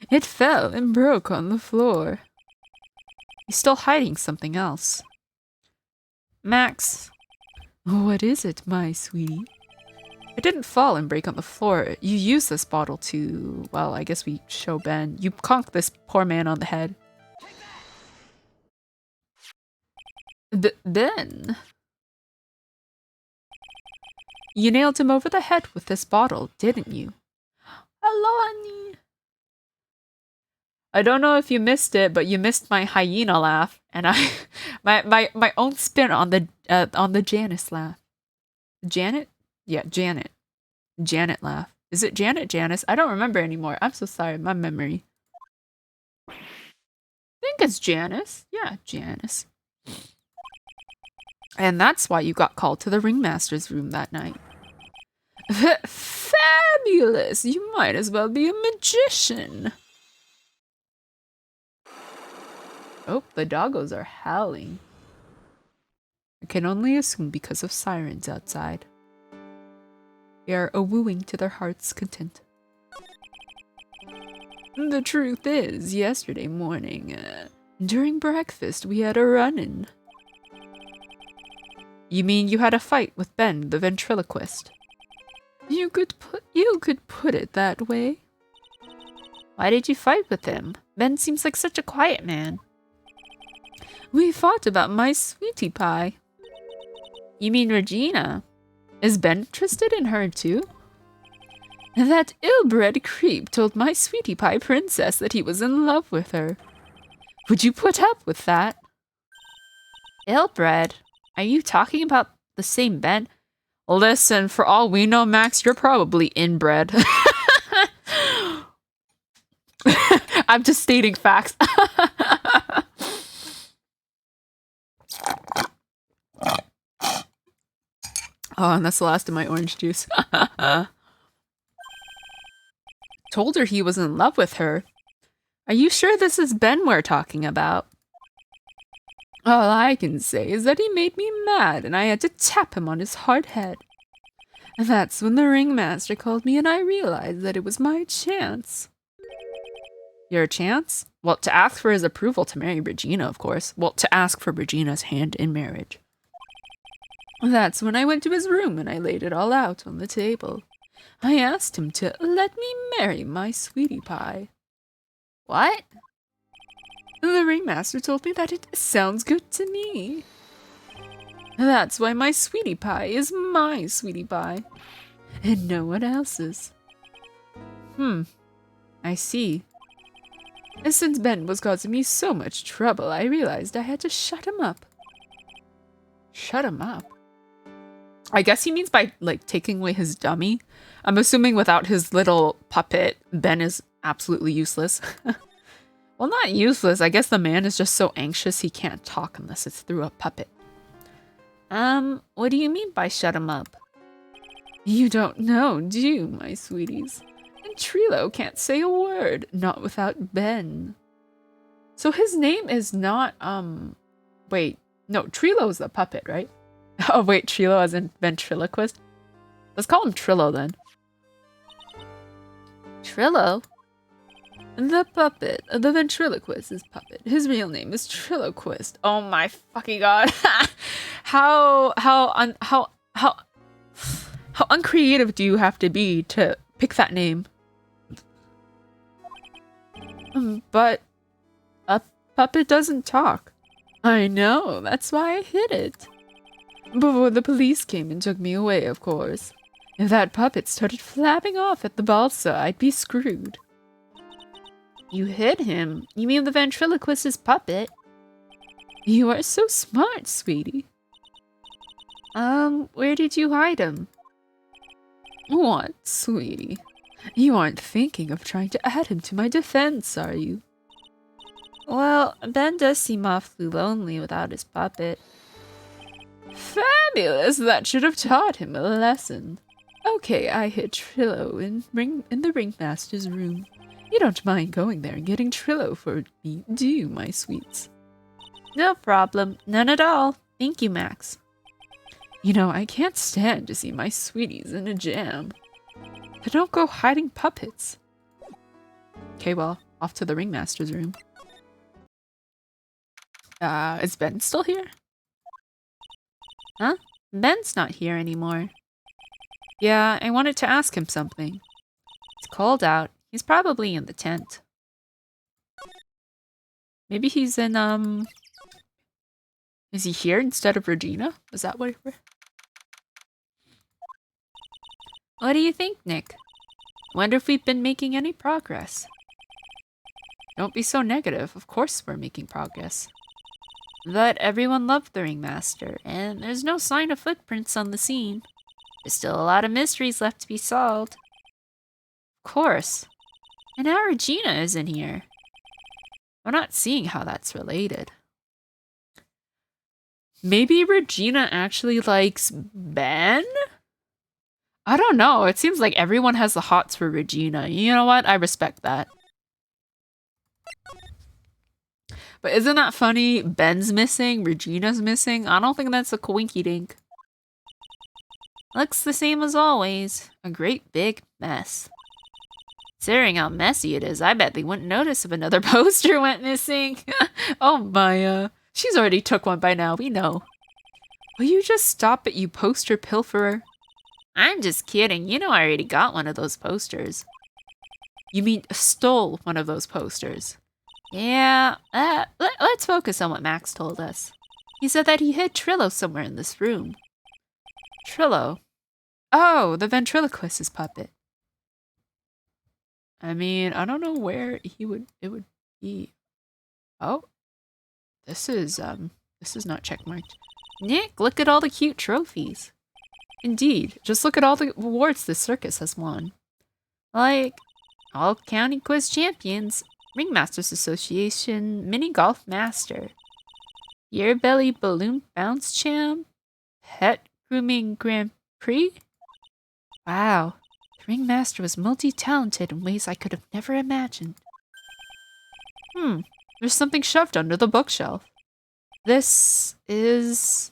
It fell and broke on the floor. He's still hiding something else. Max. What is it, my sweetie? It didn't fall and break on the floor. You used this bottle to, well, I guess we show Ben. You conked this poor man on the head. Ben? You nailed him over the head with this bottle, didn't you? Hello, honey. I don't know if you missed it, but you missed my hyena laugh, and my own spin on the Janice laugh. Janet? Yeah, Janet. Janet laugh. Is it Janet? Janice? I don't remember anymore. I'm so sorry, my memory. I think it's Janice. Yeah, Janice. And that's why you got called to the ringmaster's room that night. Fabulous! You might as well be a magician. Oh, the doggos are howling. I can only assume because of sirens outside. They are a-wooing to their heart's content. The truth is, yesterday morning, during breakfast, we had a run-in. You mean you had a fight with Ben, the ventriloquist? You could put it that way. Why did you fight with him? Ben seems like such a quiet man. We fought about my sweetie pie. You mean Regina? Is Ben interested in her too? That ill-bred creep told my sweetie pie princess that he was in love with her. Would you put up with that? Ill-bred? Are you talking about the same Ben? Listen, for all we know, Max, you're probably inbred. I'm just stating facts. Oh, and that's the last of my orange juice. Told her he was in love with her. Are you sure this is Ben we're talking about? All I can say is that he made me mad and I had to tap him on his hard head. That's when the ringmaster called me and I realized that it was my chance. Your chance? Well, to ask for his approval to marry Regina, of course. Well, to ask for Regina's hand in marriage. That's when I went to his room and I laid it all out on the table. I asked him to let me marry my sweetie pie. What? The ringmaster told me that it sounds good to me. That's why my sweetie pie is my sweetie pie, and no one else's. I see. And since Ben was causing me so much trouble, I realized I had to shut him up. Shut him up? I guess he means by, like, taking away his dummy. I'm assuming without his little puppet, Ben is absolutely useless. Well, not useless. I guess the man is just so anxious he can't talk unless it's through a puppet. What do you mean by shut him up? You don't know, do you, my sweeties? And Trilo can't say a word, not without Ben. So his name is not, wait, no, Trilo's the puppet, right? Oh, wait, Trilo as in ventriloquist? Let's call him Trilo then. Trilo? The puppet, the ventriloquist's puppet. His real name is Triloquist. Oh my fucking god. How uncreative do you have to be to pick that name? But a puppet doesn't talk. I know, that's why I hid it. Before the police came and took me away, of course. If that puppet started flapping off at the balsa, I'd be screwed. You hid him? You mean the ventriloquist's puppet? You are so smart, sweetie. Where did you hide him? What, sweetie? You aren't thinking of trying to add him to my defense, are you? Well, Ben does seem awfully lonely without his puppet. Fabulous! That should have taught him a lesson. Okay, I hid Trillo in the ringmaster's room. You don't mind going there and getting Trillo for me, do you, my sweets? No problem. None at all. Thank you, Max. You know, I can't stand to see my sweeties in a jam. They don't go hiding puppets. Okay, well, off to the ringmaster's room. Is Ben still here? Huh? Ben's not here anymore. Yeah, I wanted to ask him something. It's cold out. He's probably in the tent. Maybe he's in, Is he here instead of Regina? Is that what we're... What do you think, Nick? Wonder if we've been making any progress. Don't be so negative. Of course we're making progress. But everyone loved the ringmaster, and there's no sign of footprints on the scene. There's still a lot of mysteries left to be solved. Of course. And now Regina isn't here. I'm not seeing how that's related. Maybe Regina actually likes Ben? I don't know. It seems like everyone has the hots for Regina. You know what? I respect that. But isn't that funny? Ben's missing, Regina's missing. I don't think that's a coinky dink. Looks the same as always. A great big mess. Considering how messy it is, I bet they wouldn't notice if another poster went missing. Oh, Maya. She's already took one by now, we know. Will you just stop it, you poster pilferer? I'm just kidding. You know I already got one of those posters. You mean stole one of those posters? Yeah, let's focus on what Max told us. He said that he hid Trillo somewhere in this room. Trillo? Oh, the ventriloquist's puppet. I mean, I don't know where it would be. Oh. This is not checkmarked. Nick, look at all the cute trophies. Indeed, just look at all the awards the circus has won. Like, all county quiz champions, Ringmasters Association Mini Golf Master, Year Belly Balloon Bounce Champ, Pet Grooming Grand Prix. Wow, the Ringmaster was multi-talented in ways I could have never imagined. There's something shoved under the bookshelf. This is...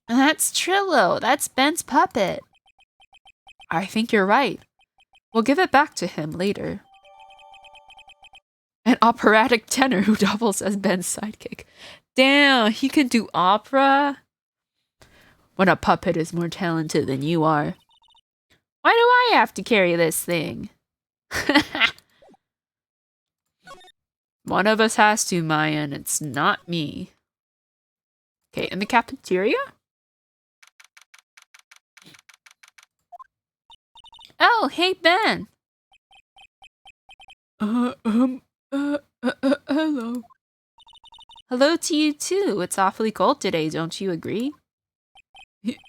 That's Trillo. That's Ben's puppet. I think you're right. We'll give it back to him later. An operatic tenor who doubles as Ben's sidekick. Damn, he can do opera? When a puppet is more talented than you are. Why do I have to carry this thing? One of us has to, Maya, and it's not me. Okay, in the cafeteria? Oh, hey, Ben. Hello. Hello to you, too. It's awfully cold today, don't you agree?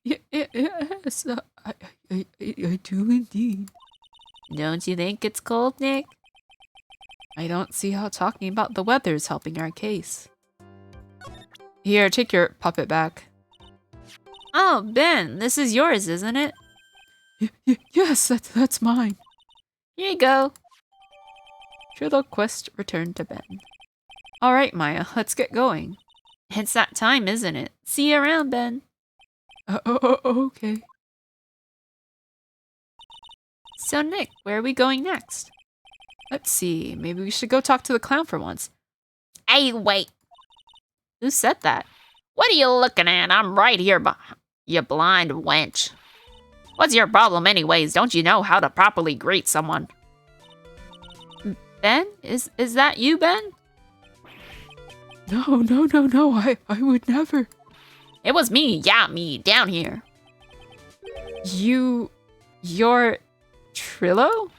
Yes, I do indeed. Don't you think it's cold, Nick? I don't see how talking about the weather is helping our case. Here, take your puppet back. Oh, Ben, this is yours, isn't it? Yes, that's mine. Here you go. Trillo quest returned to Ben. All right, Maya, let's get going. It's that time, isn't it? See you around, Ben. Okay. So, Nick, where are we going next? Let's see, maybe we should go talk to the clown for once. Hey, wait. Who said that? What are you looking at? I'm right here, you blind wench. What's your problem anyways? Don't you know how to properly greet someone? Ben? Is that you, Ben? No, I would never. It was me, yeah, me, down here. You're Trillo?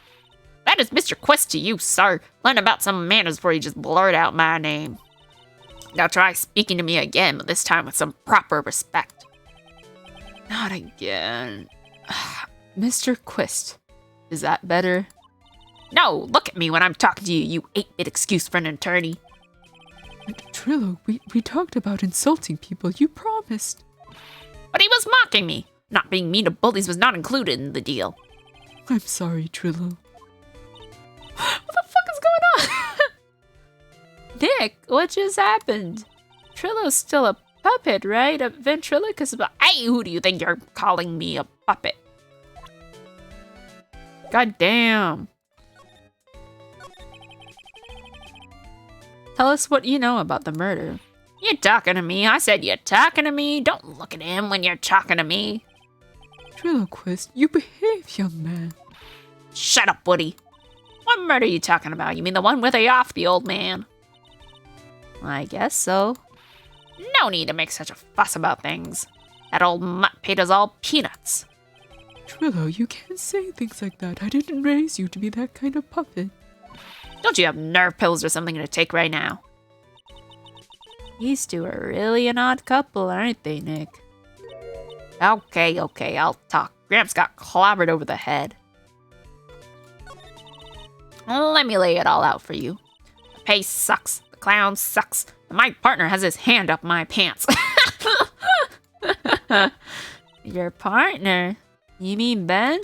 That is Mr. Quest to you, sir. Learn about some manners before you just blurt out my name. Now try speaking to me again, but this time with some proper respect. Not again. Mr. Quist, is that better? No, look at me when I'm talking to you, you 8-bit excuse for an attorney. Trillo, we talked about insulting people, you promised. But he was mocking me. Not being mean to bullies was not included in the deal. I'm sorry, Trillo. What the fuck is going on? Nick, what just happened? Trillo's still a puppet, right? A ventriloquist. Hey, who do you think you're calling me a puppet? God damn. Tell us what you know about the murder. You talking to me? I said you talking to me. Don't look at him when you're talking to me. Triloquist, you behave, young man. Shut up, Woody. What murder are you talking about? You mean the one where they off the old man? I guess so. No need to make such a fuss about things. That old mutt paid us all peanuts. Trillo, you can't say things like that. I didn't raise you to be that kind of puppet. Don't you have nerve pills or something to take right now? These two are really an odd couple, aren't they, Nick? Okay, I'll talk. Gramps got clobbered over the head. Let me lay it all out for you. The pay sucks. The clown sucks. And my partner has his hand up my pants. Your partner? You mean Ben?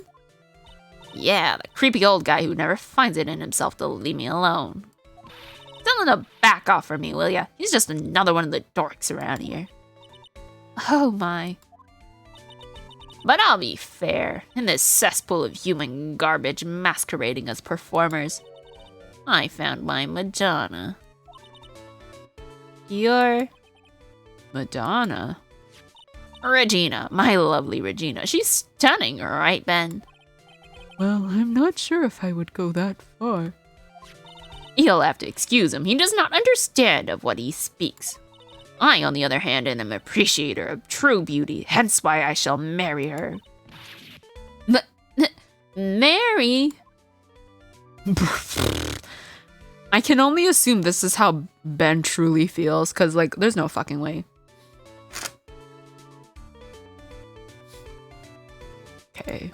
Yeah, the creepy old guy who never finds it in himself to leave me alone. Tell him to back off from me, will ya? He's just another one of the dorks around here. Oh my. But I'll be fair. In this cesspool of human garbage masquerading as performers, I found my Madonna. Your Madonna? Regina, my lovely Regina. She's stunning, right, Ben? Well, I'm not sure if I would go that far. You'll have to excuse him. He does not understand of what he speaks. I, on the other hand, am an appreciator of true beauty, hence why I shall marry her. Marry? I can only assume this is how Ben truly feels, because, like, there's no fucking way. Okay.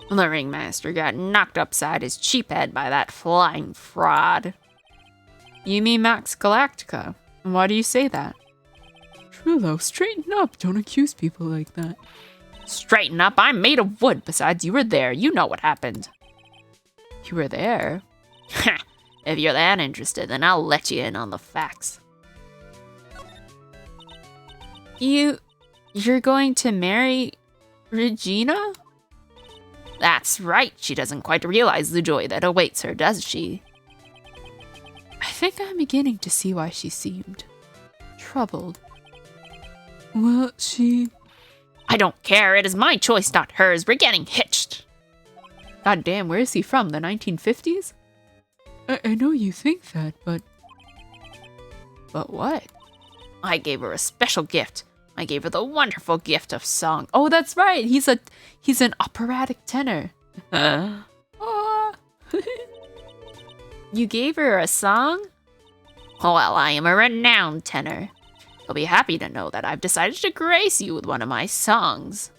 The ringmaster got knocked upside his cheap head by that flying fraud. You mean Max Galactica? Why do you say that? Trillo, straighten up. Don't accuse people like that. Straighten up? I'm made of wood. Besides, you were there. You know what happened. You were there? If you're that interested, then I'll let you in on the facts. You're going to marry Regina? That's right. She doesn't quite realize the joy that awaits her, does she? I think I'm beginning to see why she seemed troubled. Well, I don't care. It is my choice, not hers. We're getting hitched. God damn, where is he from? The 1950s? I know you think that, but... But what? I gave her a special gift. I gave her the wonderful gift of song. Oh, that's right. He's an operatic tenor. You gave her a song? Well, I am a renowned tenor. You'll be happy to know that I've decided to grace you with one of my songs.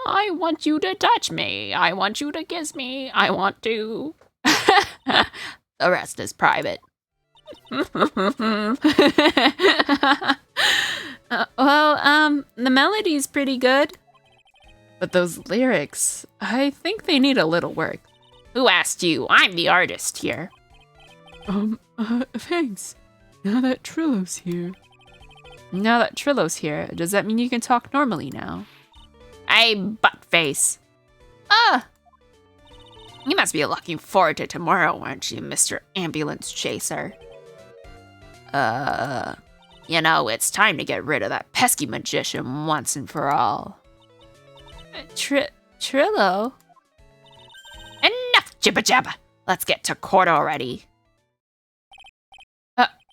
I want you to touch me. I want you to kiss me. I want to... The rest is private. The melody's pretty good. But those lyrics, I think they need a little work. Who asked you? I'm the artist here. Thanks. Now that Trillo's here, does that mean you can talk normally now? Hey, buttface. You must be looking forward to tomorrow, aren't you, Mr. Ambulance Chaser? You know, it's time to get rid of that pesky magician once and for all. Trillo? Enough jibba jabba! Let's get to court already.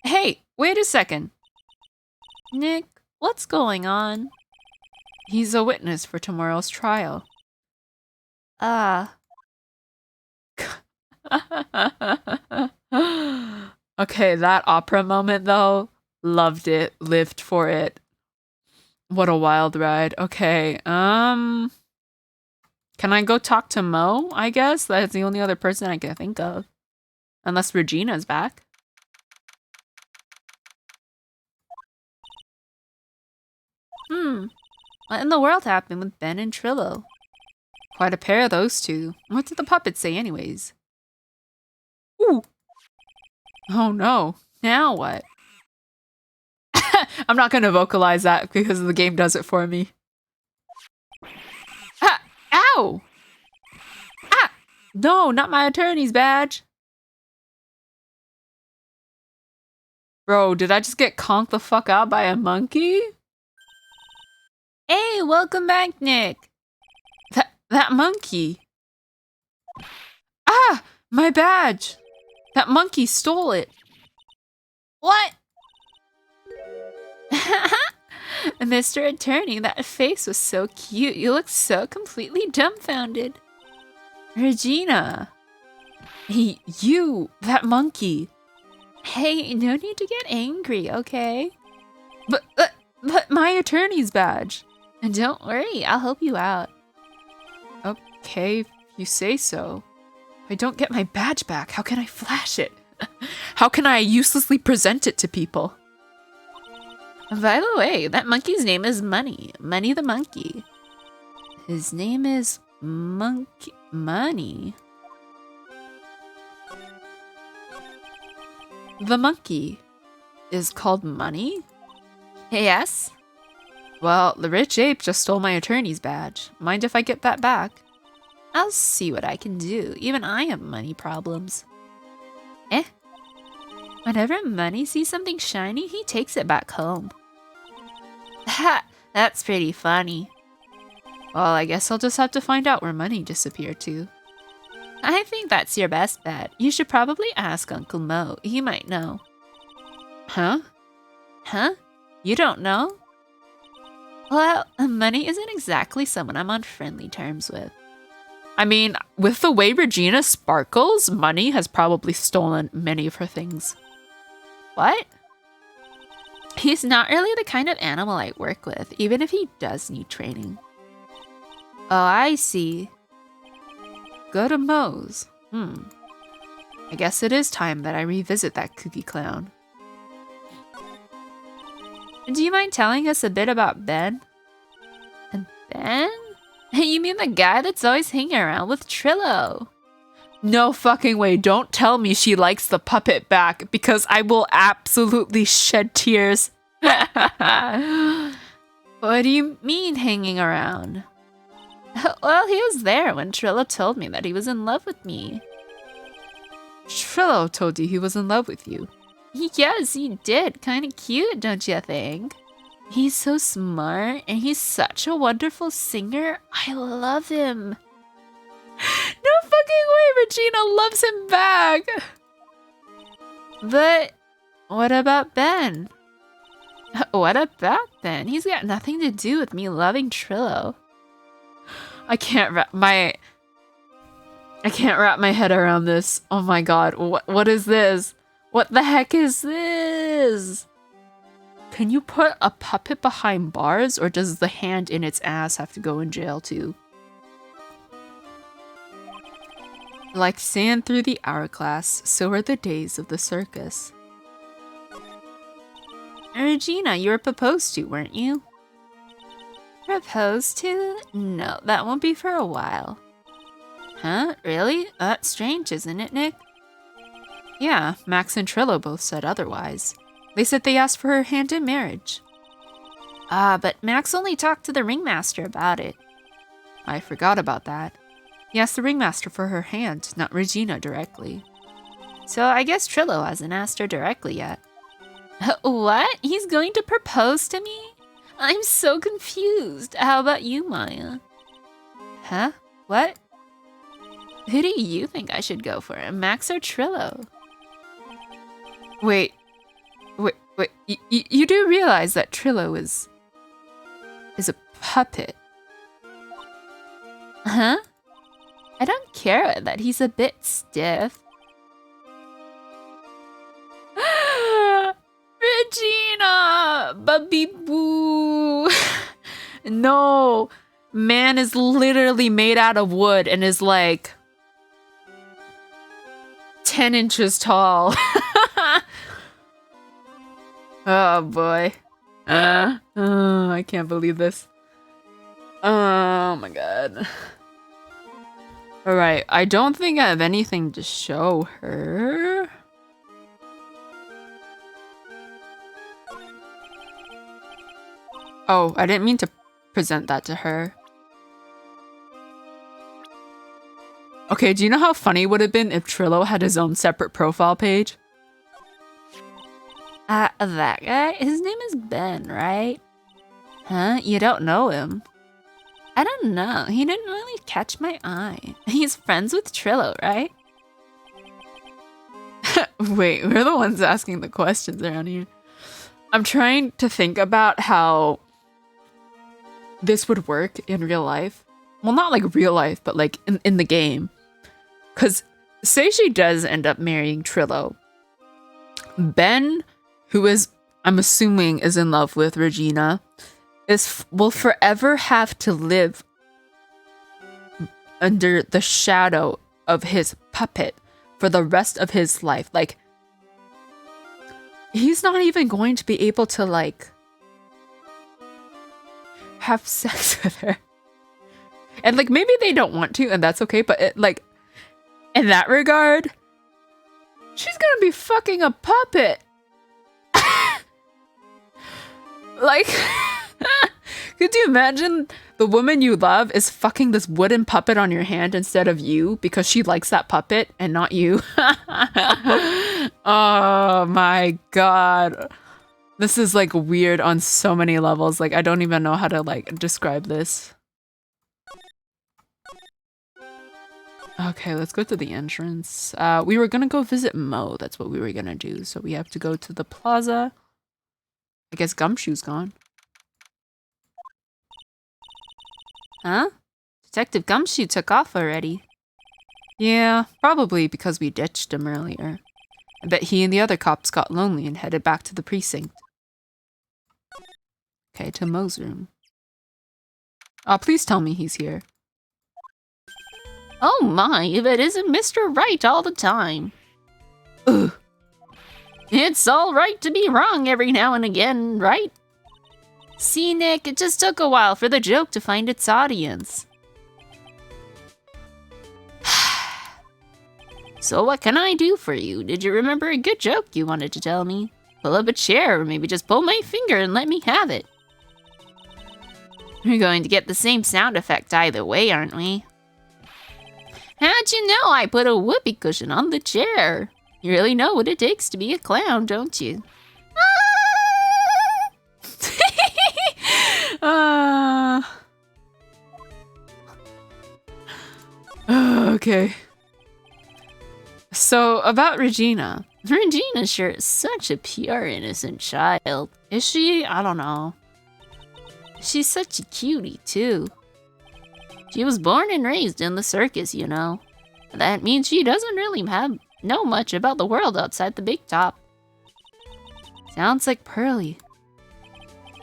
Hey, wait a second. Nick, what's going on? He's a witness for tomorrow's trial. Okay, that opera moment though, loved it, lived for it. What a wild ride. Okay, Can I go talk to Mo, I guess? That's the only other person I can think of. Unless Regina's back. What in the world happened with Ben and Trillo? Quite a pair of those two. What did the puppet say anyways? Ooh. Oh no. Now what? I'm not going to vocalize that because the game does it for me. Ah! Ow! Ah! No, not my attorney's badge. Bro, did I just get conked the fuck out by a monkey? Hey, welcome back, Nick. That monkey. Ah! My badge! That monkey stole it. What? Mr. Attorney, that face was so cute. You look so completely dumbfounded. Regina. You, that monkey. Hey, no need to get angry, okay? But my attorney's badge. And don't worry, I'll help you out. Okay, if you say so. If I don't get my badge back, how can I flash it? How can I uselessly present it to people? By the way, that monkey's name is Money. Money the monkey. His name is Money. The monkey is called Money? Yes? Well, the rich ape just stole my attorney's badge. Mind if I get that back? I'll see what I can do. Even I have money problems. Whenever Money sees something shiny, he takes it back home. Ha! That's pretty funny. Well, I guess I'll just have to find out where Money disappeared to. I think that's your best bet. You should probably ask Uncle Mo. He might know. Huh? Huh? You don't know? Well, Money isn't exactly someone I'm on friendly terms with. I mean, with the way Regina sparkles, Money has probably stolen many of her things. What? He's not really the kind of animal I work with, even if he does need training. Oh, I see. Go to Moe's. I guess it is time that I revisit that kooky clown. Do you mind telling us a bit about Ben? Ben? You mean the guy that's always hanging around with Trillo? No fucking way. Don't tell me she likes the puppet back because I will absolutely shed tears. What do you mean hanging around? Well, he was there when Trillo told me that he was in love with me. Trillo told you he was in love with you? Yes, he did. Kinda cute, don't you think? He's so smart, and he's such a wonderful singer. I love him. No fucking way, Regina loves him back! But what about Ben? What about Ben? He's got nothing to do with me loving Trillo. I can't wrap my head around this. Oh my god, what is this? What the heck is this? Can you put a puppet behind bars, or does the hand in its ass have to go in jail too? Like sand through the hourglass, so are the days of the circus. Regina, you were proposed to, weren't you? Proposed to? No, that won't be for a while. Huh? Really? That's strange, isn't it, Nick? Yeah, Max and Trillo both said otherwise. They said they asked for her hand in marriage. Ah, but Max only talked to the ringmaster about it. I forgot about that. He asked the ringmaster for her hand, not Regina directly. So I guess Trillo hasn't asked her directly yet. What? He's going to propose to me? I'm so confused. How about you, Maya? Huh? What? Who do you think I should go for, Max or Trillo? Wait. You do realize that Trillo is a puppet? Huh? I don't care that he's a bit stiff. Regina! Baby boo! No! man is literally made out of wood and is like 10 inches tall. Oh boy. I can't believe this. Oh my god. Alright, I don't think I have anything to show her. Oh, I didn't mean to present that to her. Okay, do you know how funny it would have been if Trillo had his own separate profile page? That guy? His name is Ben, right? Huh? You don't know him? I don't know. He didn't really catch my eye. He's friends with Trillo, right? Wait, we're the ones asking the questions around here. I'm trying to think about how this would work in real life. Well, not like real life, but like in the game. Because say she does end up marrying Trillo. Ben, who is, I'm assuming, is in love with Regina, will forever have to live under the shadow of his puppet for the rest of his life. Like, he's not even going to be able to, like, have sex with her. And, like, maybe they don't want to, and that's okay, but, it, like, in that regard, she's gonna be fucking a puppet. Like, could you imagine the woman you love is fucking this wooden puppet on your hand instead of you because she likes that puppet and not you? Oh my god. This is like weird on so many levels. Like, I don't even know how to like describe this. Okay, let's go to the entrance. We were gonna go visit Mo. That's what we were gonna do. So we have to go to the plaza. I guess Gumshoe's gone. Huh? Detective Gumshoe took off already. Yeah, probably because we ditched him earlier. I bet he and the other cops got lonely and headed back to the precinct. Okay, to Mo's room. Oh, please tell me he's here. Oh my, if it isn't Mr. Wright all the time. Ugh. It's all right to be wrong every now and again, right? See, Nick, it just took a while for the joke to find its audience. So what can I do for you? Did you remember a good joke you wanted to tell me? Pull up a chair, or maybe just pull my finger and let me have it. We're going to get the same sound effect either way, aren't we? How'd you know I put a whoopee cushion on the chair? You really know what it takes to be a clown, don't you? Okay. So, about Regina. Regina sure is such a pure, innocent child. Is she? I don't know. She's such a cutie, too. She was born and raised in the circus, you know. That means she doesn't really know much about the world outside the big top. Sounds like Pearly.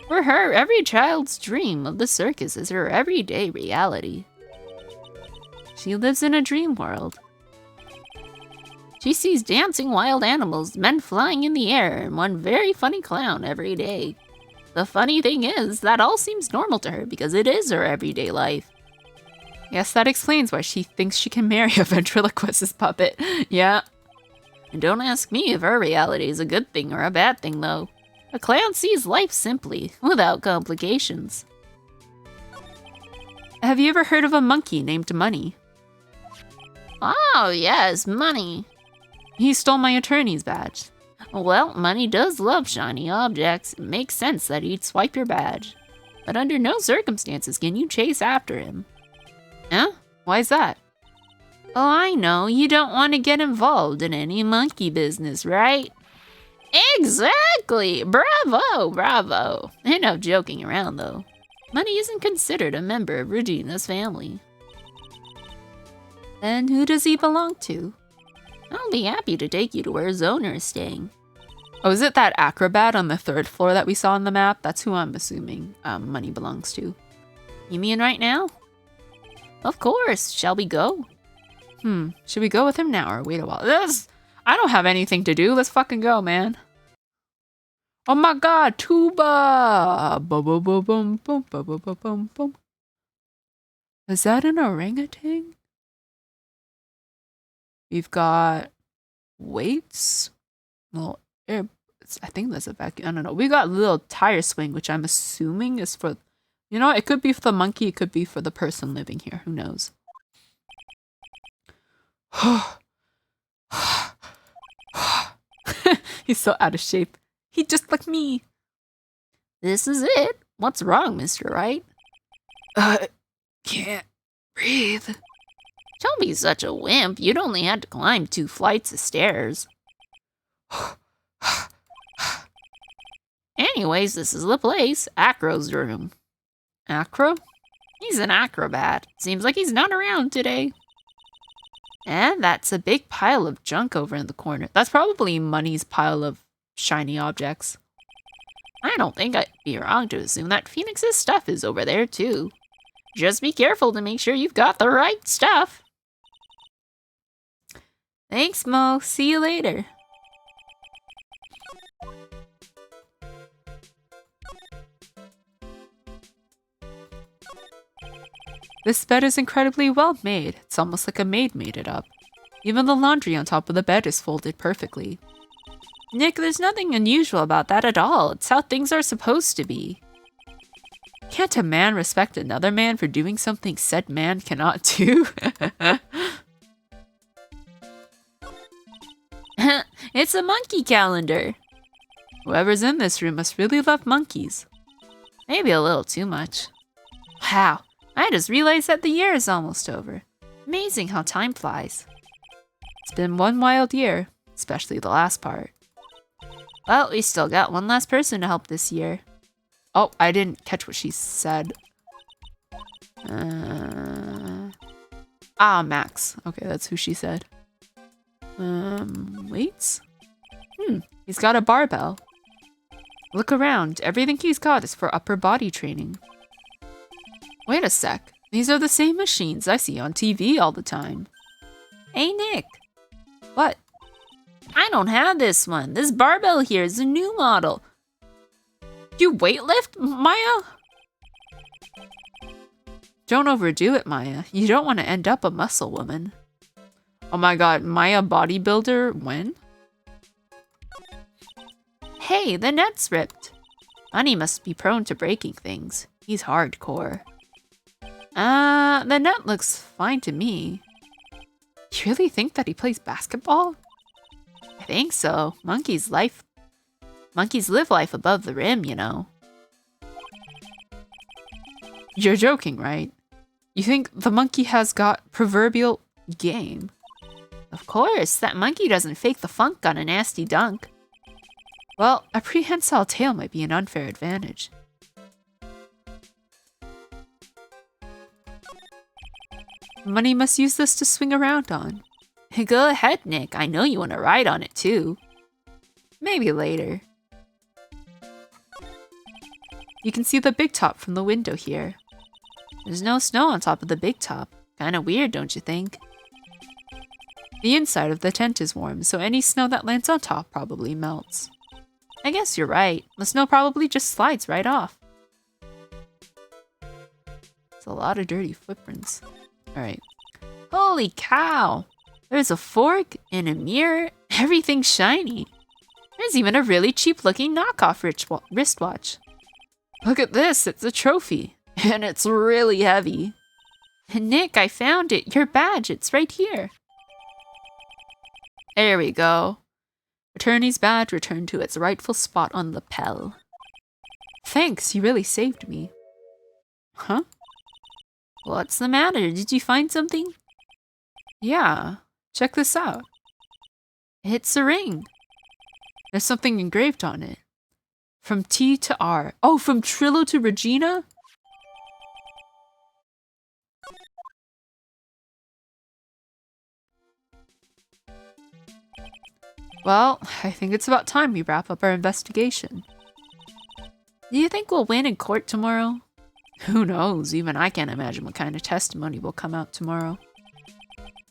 For her, every child's dream of the circus is her everyday reality. She lives in a dream world. She sees dancing wild animals, men flying in the air, and one very funny clown every day. The funny thing is, that all seems normal to her because it is her everyday life. Yes, that explains why she thinks she can marry a ventriloquist's puppet. Yeah. And don't ask me if her reality is a good thing or a bad thing, though. A clown sees life simply, without complications. Have you ever heard of a monkey named Money? Oh, yes, Money. He stole my attorney's badge. Well, Money does love shiny objects. It makes sense that he'd swipe your badge. But under no circumstances can you chase after him. Huh? Why's that? Oh, I know. You don't want to get involved in any monkey business, right? Exactly! Bravo, bravo. Enough joking around, though. Money isn't considered a member of Regina's family. Then who does he belong to? I'll be happy to take you to where his owner is staying. Oh, is it that acrobat on the 3rd floor that we saw on the map? That's who I'm assuming Money belongs to. You mean right now? Of course. Shall we go? Should we go with him now or wait a while? I don't have anything to do. Let's fucking go, man. Oh my god, tuba! Boom, boom, boom, boom, boom, boom, boom, boom, boom, boom. Is that an orangutan? We've got weights. Well, I think that's a vacuum. I don't know. We got a little tire swing, which I'm assuming is for, you know, it could be for the monkey. It could be for the person living here. Who knows? He's so out of shape. He just like me. This is it. What's wrong, Mr. Wright? Can't breathe. Don't be such a wimp. You'd only had to climb 2 flights of stairs. Anyways, this is the place. Acro's room. Acro? He's an acrobat. Seems like he's not around today. And that's a big pile of junk over in the corner. That's probably Money's pile of shiny objects. I don't think I'd be wrong to assume that Phoenix's stuff is over there too. Just be careful to make sure you've got the right stuff. Thanks, Mo. See you later. This bed is incredibly well made. It's almost like a maid made it up. Even the laundry on top of the bed is folded perfectly. Nick, there's nothing unusual about that at all. It's how things are supposed to be. Can't a man respect another man for doing something said man cannot do? It's a monkey calendar. Whoever's in this room must really love monkeys. Maybe a little too much. Wow, I just realized that the year is almost over. Amazing how time flies. It's been one wild year, especially the last part. Well, we still got one last person to help this year. Oh, I didn't catch what she said. Max. Okay, that's who she said. Weights? He's got a barbell. Look around. Everything he's got is for upper body training. Wait a sec. These are the same machines I see on TV all the time. Hey, Nick. What? I don't have this one. This barbell here is a new model. You weightlift, Maya? Don't overdo it, Maya. You don't want to end up a muscle woman. Oh my god, Maya bodybuilder? When? Hey, the net's ripped. Bunny must be prone to breaking things. He's hardcore. The net looks fine to me. You really think that he plays basketball? I think so. Monkeys live life above the rim, you know. You're joking, right? You think the monkey has got proverbial game? Of course, that monkey doesn't fake the funk on a nasty dunk. Well, a prehensile tail might be an unfair advantage. Money must use this to swing around on. Go ahead, Nick. I know you want to ride on it too. Maybe later. You can see the big top from the window here. There's no snow on top of the big top. Kinda weird, don't you think? The inside of the tent is warm, so any snow that lands on top probably melts. I guess you're right. The snow probably just slides right off. It's a lot of dirty footprints. Alright. Holy cow! There's a fork and a mirror. Everything's shiny. There's even a really cheap looking knockoff wristwatch. Look at this, it's a trophy. And it's really heavy. Nick, I found it. Your badge, it's right here. There we go. Attorney's badge returned to its rightful spot on the lapel. Thanks, you really saved me. Huh? What's the matter? Did you find something? Yeah, check this out. It's a ring. There's something engraved on it. From T to R. Oh, from Trillo to Regina? Well, I think it's about time we wrap up our investigation. Do you think we'll win in court tomorrow? Who knows? Even I can't imagine what kind of testimony will come out tomorrow.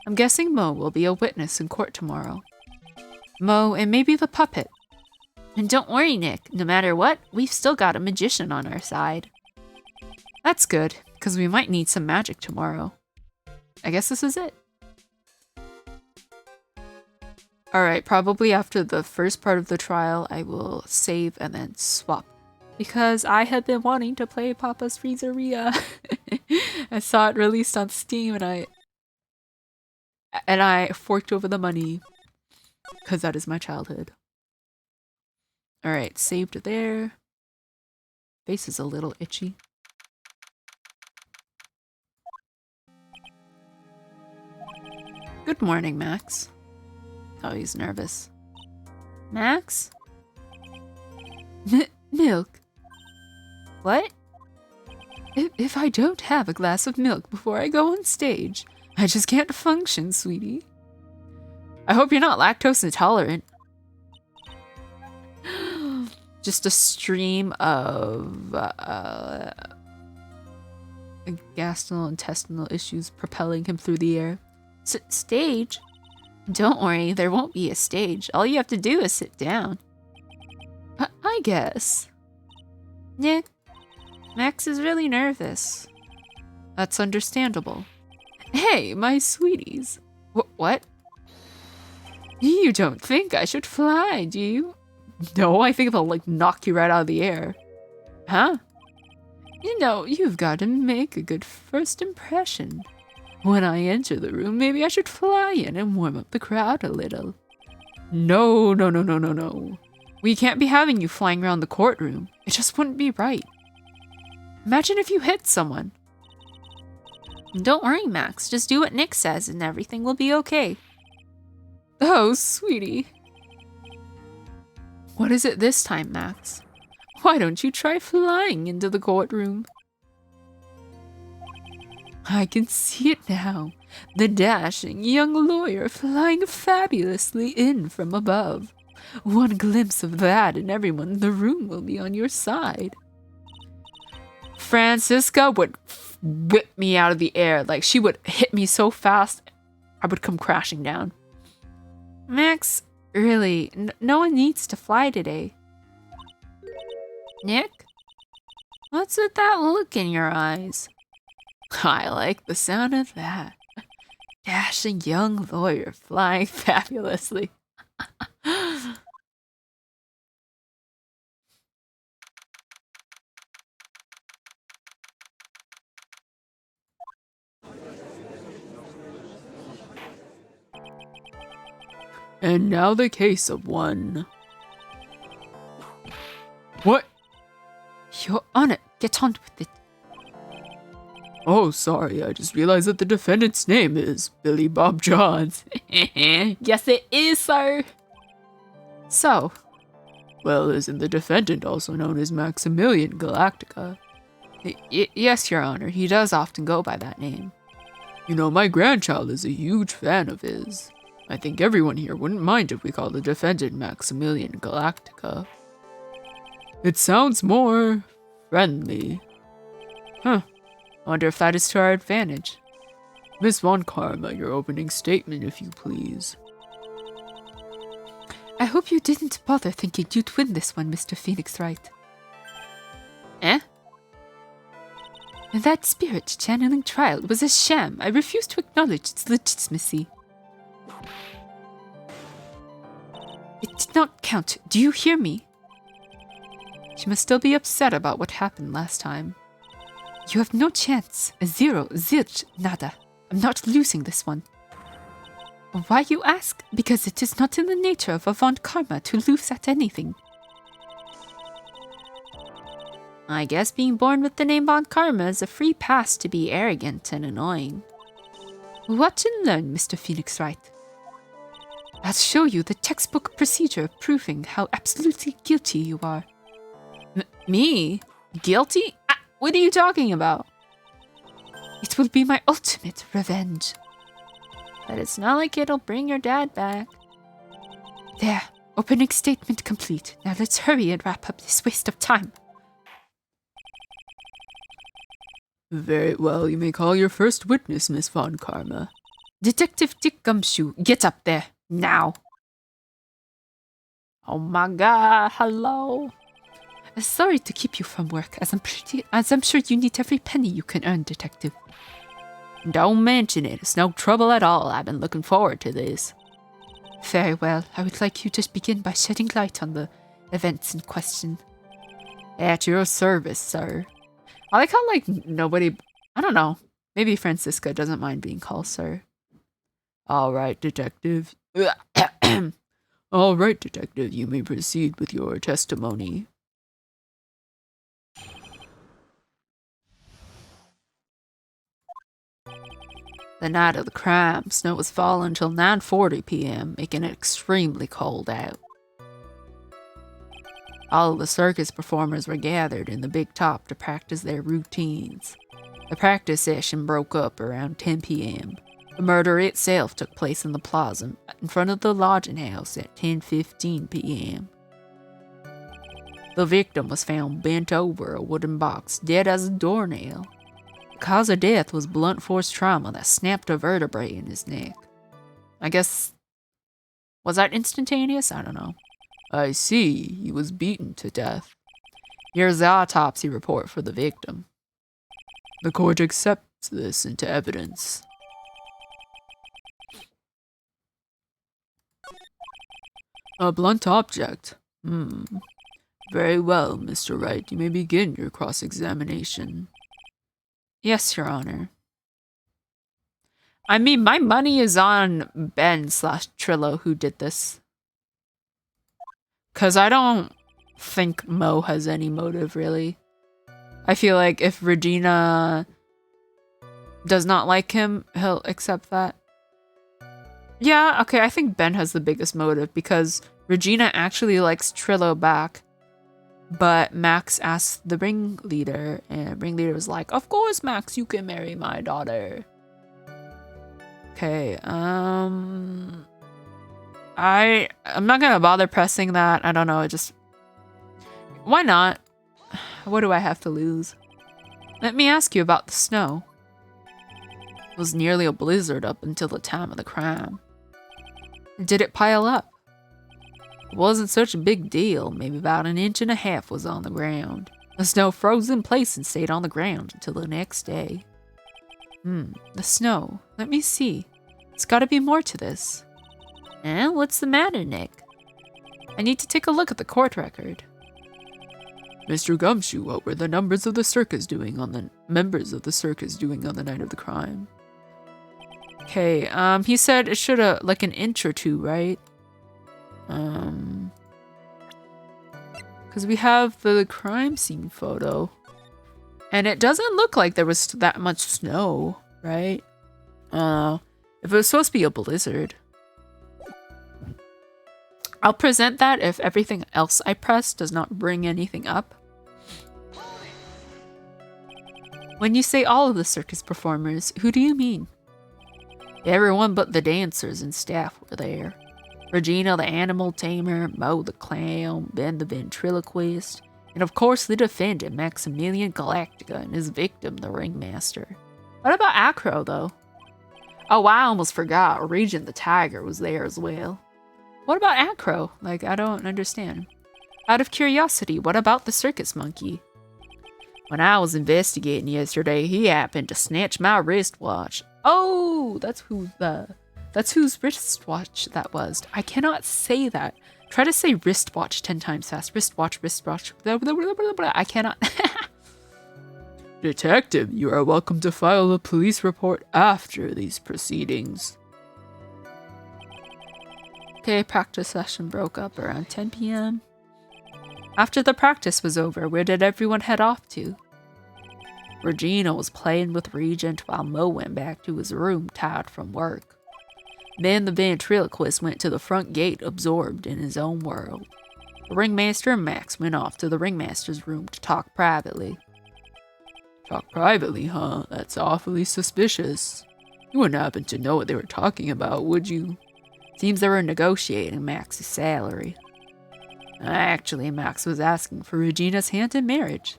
I'm guessing Mo will be a witness in court tomorrow. Mo and maybe the puppet. And don't worry, Nick. No matter what, we've still got a magician on our side. That's good, because we might need some magic tomorrow. I guess this is it. Alright, probably after the first part of the trial, I will save and then swap. Because I had been wanting to play Papa's Freezeria. I saw it released on Steam and I forked over the money. Because that is my childhood. Alright, saved there. Face is a little itchy. Good morning, Max. Oh, he's nervous. Max? Milk. What? If I don't have a glass of milk before I go on stage, I just can't function, sweetie. I hope you're not lactose intolerant. Just a stream of gastrointestinal issues propelling him through the air. Stage? Don't worry, there won't be a stage. All you have to do is sit down. I guess. Nick, Max is really nervous. That's understandable. Hey, my sweeties. What? You don't think I should fly, do you? No, I think they'll, like, knock you right out of the air. Huh? You know, you've got to make a good first impression. When I enter the room, maybe I should fly in and warm up the crowd a little. No. We can't be having you flying around the courtroom. It just wouldn't be right. Imagine if you hit someone. Don't worry, Max. Just do what Nick says and everything will be okay. Oh, sweetie. What is it this time, Max? Why don't you try flying into the courtroom? I can see it now. The dashing young lawyer flying fabulously in from above. One glimpse of that and everyone in the room will be on your side. Francisca would whip me out of the air. Like, she would hit me so fast, I would come crashing down. Max, really, no one needs to fly today. Nick? What's with that look in your eyes? I like the sound of that. Dashing young lawyer flying fabulously. And now the case of one. What? You're on it. Get on with it. Oh, sorry. I just realized that the defendant's name is Billy Bob Johns. Yes, it is, sir. So, well, isn't the defendant also known as Maximilian Galactica? Yes, Your Honor. He does often go by that name. You know, my grandchild is a huge fan of his. I think everyone here wouldn't mind if we call the defendant Maximilian Galactica. It sounds more friendly. Huh. I wonder if that is to our advantage. Miss Von Karma, your opening statement, if you please. I hope you didn't bother thinking you'd win this one, Mr. Phoenix Wright. Eh? That spirit channeling trial was a sham. I refuse to acknowledge its legitimacy. It did not count. Do you hear me? She must still be upset about what happened last time. You have no chance. Zero, zilch, nada. I'm not losing this one. Why, you ask? Because it is not in the nature of a Von Karma to lose at anything. I guess being born with the name Von Karma is a free pass to be arrogant and annoying. Watch and learn, Mr. Phoenix Wright. I'll show you the textbook procedure of proving how absolutely guilty you are. Me? Guilty? What are you talking about? It will be my ultimate revenge. But it's not like it'll bring your dad back. There, opening statement complete. Now let's hurry and wrap up this waste of time. Very well, you may call your first witness, Miss Von Karma. Detective Dick Gumshoe, get up there, now. Oh my god, hello. Sorry to keep you from work, as I'm sure you need every penny you can earn, Detective. Don't mention it, it's no trouble at all. I've been looking forward to this. Very well, I would like you to begin by shedding light on the events in question. At your service, sir. I like how, like, nobody... I don't know. Maybe Francisca doesn't mind being called sir. Alright, Detective. Alright, Detective, you may proceed with your testimony. The night of the crime, snow was falling until 9:40 p.m., making it extremely cold out. All of the circus performers were gathered in the big top to practice their routines. The practice session broke up around 10 p.m. The murder itself took place in the plaza in front of the lodging house at 10:15 p.m. The victim was found bent over a wooden box, dead as a doornail. The cause of death was blunt force trauma that snapped a vertebrae in his neck. I guess... was that instantaneous? I don't know. I see. He was beaten to death. Here's the autopsy report for the victim. The court accepts this into evidence. A blunt object. Very well, Mr. Wright. You may begin your cross-examination. Yes, Your Honor. I mean, my money is on Ben/Trillo who did this. Because I don't think Mo has any motive, really. I feel like if Regina does not like him, he'll accept that. Yeah, okay, I think Ben has the biggest motive because Regina actually likes Trillo back. But Max asked the ringleader, and ringleader was like, of course, Max, you can marry my daughter. Okay, I'm not gonna bother pressing that. I don't know, it just... why not? What do I have to lose? Let me ask you about the snow. It was nearly a blizzard up until the time of the crime. Did it pile up? It wasn't such a big deal. Maybe about 1.5 inches was on the ground. The snow froze in place and stayed on the ground until the next day. The snow. Let me see. There's gotta be more to this. What's the matter, Nick? I need to take a look at the court record. Mr. Gumshoe, what were the members of the circus doing on the night of the crime? Okay, he said it should have like 1 inch or 2, right? Because we have the crime scene photo. And it doesn't look like there was that much snow, right? If it was supposed to be a blizzard. I'll present that if everything else I press does not bring anything up. When you say all of the circus performers, who do you mean? Everyone but the dancers and staff were there. Regina the animal tamer, Mo the clown, Ben the ventriloquist, and of course the defendant Maximilian Galactica and his victim, the ringmaster. What about Acro though? Oh, I almost forgot, Regent the tiger was there as well. What about Acro? Like, I don't understand. Out of curiosity, what about the circus monkey? When I was investigating yesterday, he happened to snatch my wristwatch. Oh, that's whose wristwatch that was. I cannot say that. Try to say wristwatch 10 times fast. Wristwatch, wristwatch. Blah, blah, blah, blah, blah. I cannot. Detective, you are welcome to file a police report after these proceedings. Okay, practice session broke up around 10 p.m. After the practice was over, where did everyone head off to? Regina was playing with Regent while Mo went back to his room tired from work. Then the ventriloquist went to the front gate absorbed in his own world. The ringmaster and Max went off to the ringmaster's room to talk privately. Talk privately, huh? That's awfully suspicious. You wouldn't happen to know what they were talking about, would you? Seems they were negotiating Max's salary. Actually, Max was asking for Regina's hand in marriage.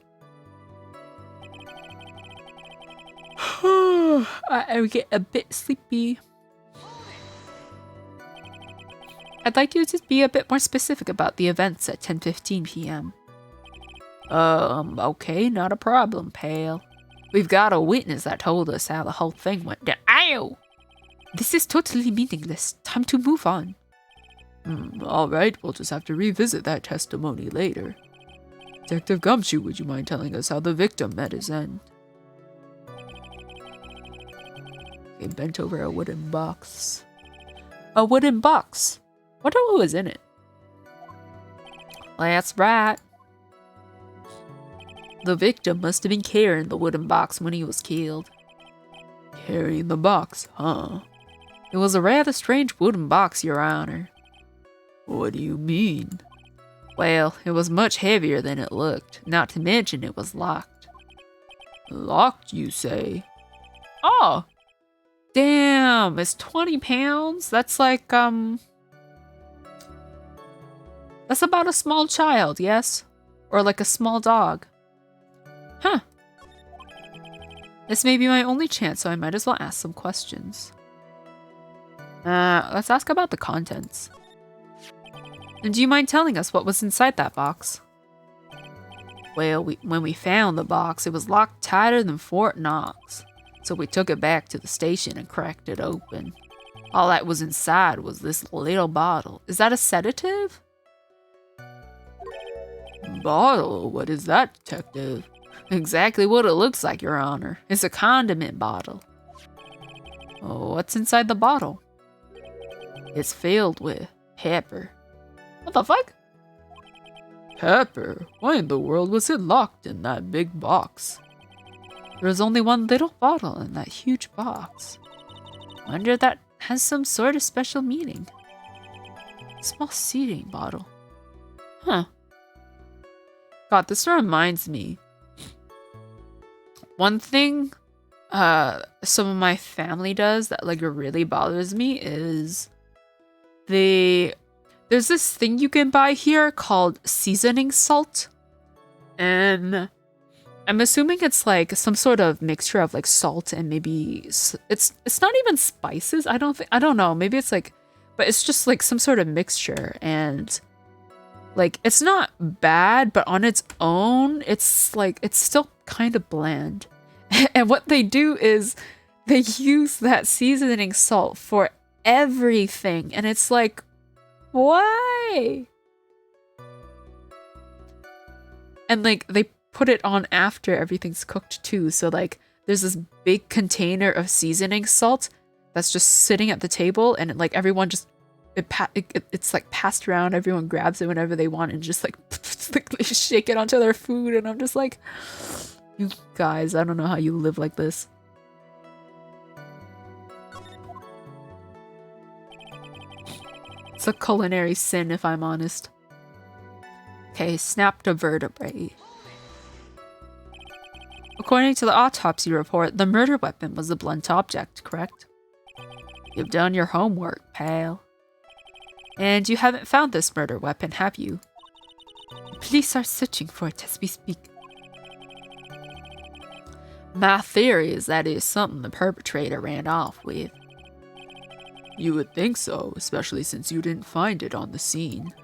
I get a bit sleepy. I'd like you to be a bit more specific about the events at 10:15 p.m. Okay, not a problem, pal. We've got a witness that told us how the whole thing went down. Ow! This is totally meaningless. Time to move on. Alright, we'll just have to revisit that testimony later. Detective Gumshoe, would you mind telling us how the victim met his end? He bent over a wooden box. A wooden box? Wonder what was in it? That's right. The victim must have been carrying the wooden box when he was killed. Carrying the box, huh? It was a rather strange wooden box, Your Honor. What do you mean? Well, it was much heavier than it looked, not to mention it was locked. Locked, you say? Oh! Damn, it's 20 pounds? That's like, that's about a small child, yes? Or like a small dog. Huh. This may be my only chance, so I might as well ask some questions. Let's ask about the contents. And do you mind telling us what was inside that box? Well, when we found the box, it was locked tighter than Fort Knox. So we took it back to the station and cracked it open. All that was inside was this little bottle. Is that a sedative? Bottle? What is that, detective? Exactly what it looks like, Your Honor. It's a condiment bottle. Oh, what's inside the bottle? It's filled with pepper. What the fuck? Pepper? Why in the world was it locked in that big box? There was only one little bottle in that huge box. Wonder if that has some sort of special meaning. Small seeding bottle. Huh. God, this reminds me. One thing some of my family does that like really bothers me is there's this thing you can buy here called seasoning salt. And I'm assuming it's like some sort of mixture of like salt and maybe it's not even spices. I don't know. Maybe it's like, but it's just like some sort of mixture, and like it's not bad, but on its own, it's like it's still kind of bland. And what they do is they use that seasoning salt for everything, and it's like, why? And like they put it on after everything's cooked too. So like there's this big container of seasoning salt that's just sitting at the table, and like everyone just it's like passed around. Everyone grabs it whenever they want and just like shake it onto their food. And I'm just like, you guys, I don't know how you live like this. It's a culinary sin, if I'm honest. Okay, snapped a vertebrae. According to the autopsy report, the murder weapon was a blunt object, correct? You've done your homework, pal. And you haven't found this murder weapon, have you? Police are searching for it as we speak. My theory is that it is something the perpetrator ran off with. You would think so, especially since you didn't find it on the scene.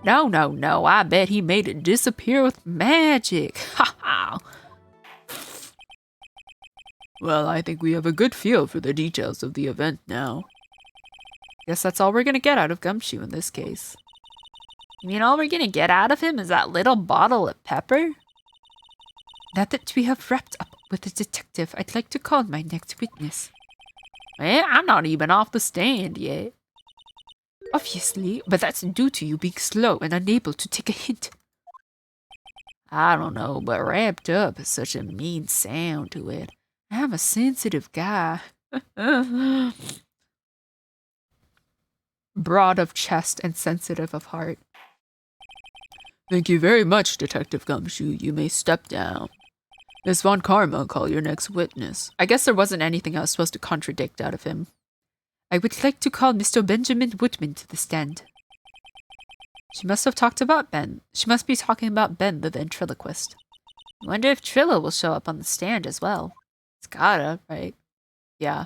No, I bet he made it disappear with magic. Ha ha! Well, I think we have a good feel for the details of the event now. Guess that's all we're gonna get out of Gumshoe in this case. You mean all we're gonna get out of him is that little bottle of pepper? Now that we have wrapped up with the detective, I'd like to call my next witness. Eh, I'm not even off the stand yet. Obviously, but that's due to you being slow and unable to take a hint. I don't know, but wrapped up has such a mean sound to it. I'm a sensitive guy. Broad of chest and sensitive of heart. Thank you very much, Detective Gumshoe. You may step down. Miss Von Karma, call your next witness. I guess there wasn't anything I was supposed to contradict out of him. I would like to call Mr. Benjamin Woodman to the stand. She must have talked about Ben. She must be talking about Ben, the ventriloquist. I wonder if Trilla will show up on the stand as well. It's gotta, right? Yeah.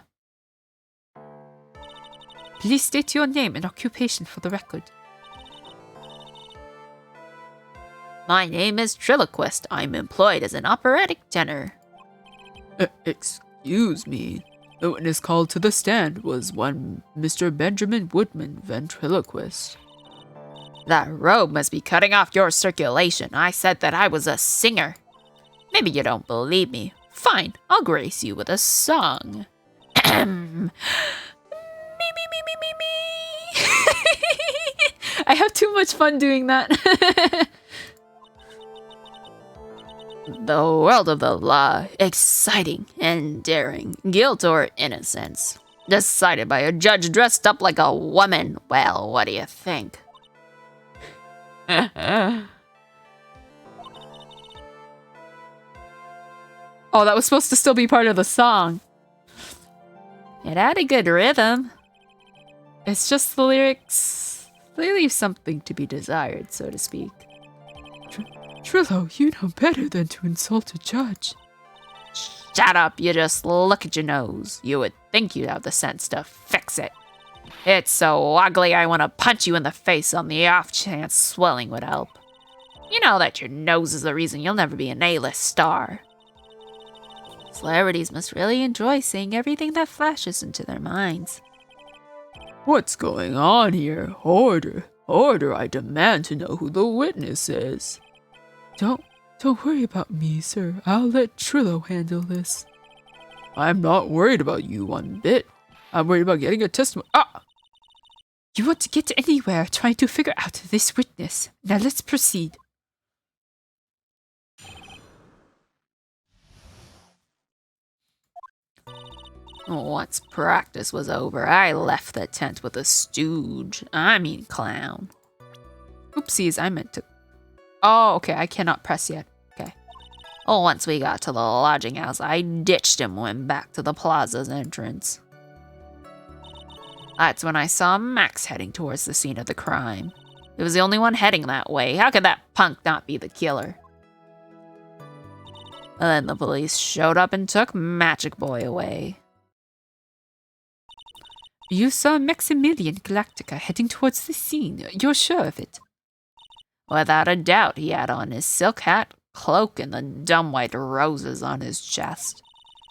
Please state your name and occupation for the record. My name is Triloquist. I'm employed as an operatic tenor. Excuse me. The witness called to the stand was one Mr. Benjamin Woodman, ventriloquist. That robe must be cutting off your circulation. I said that I was a singer. Maybe you don't believe me. Fine, I'll grace you with a song. Me. I have too much fun doing that. The world of the law, exciting and daring, guilt or innocence. Decided by a judge dressed up like a woman. Well, what do you think? Oh, that was supposed to still be part of the song. It had a good rhythm. It's just the lyrics. They leave something to be desired, so to speak. Trillo, you know better than to insult a judge. Shut up, you just look at your nose. You would think you'd have the sense to fix it. It's so ugly I want to punch you in the face on the off chance swelling would help. You know that your nose is the reason you'll never be an A-list star. Celebrities must really enjoy seeing everything that flashes into their minds. What's going on here? Order. Order, I demand to know who the witness is. Don't worry about me, sir. I'll let Trillo handle this. I'm not worried about you one bit. I'm worried about getting a testimony. Ah! You want to get anywhere trying to figure out this witness. Now let's proceed. Once practice was over, I left the tent with a clown. Oopsies, I meant to... Oh, okay, I cannot press yet. Okay. Once we got to the lodging house, I ditched him and went back to the plaza's entrance. That's when I saw Max heading towards the scene of the crime. He was the only one heading that way. How could that punk not be the killer? And then the police showed up and took Magic Boy away. You saw Maximilian Galactica heading towards the scene. You're sure of it? Without a doubt, he had on his silk hat, cloak, and the dumb white roses on his chest.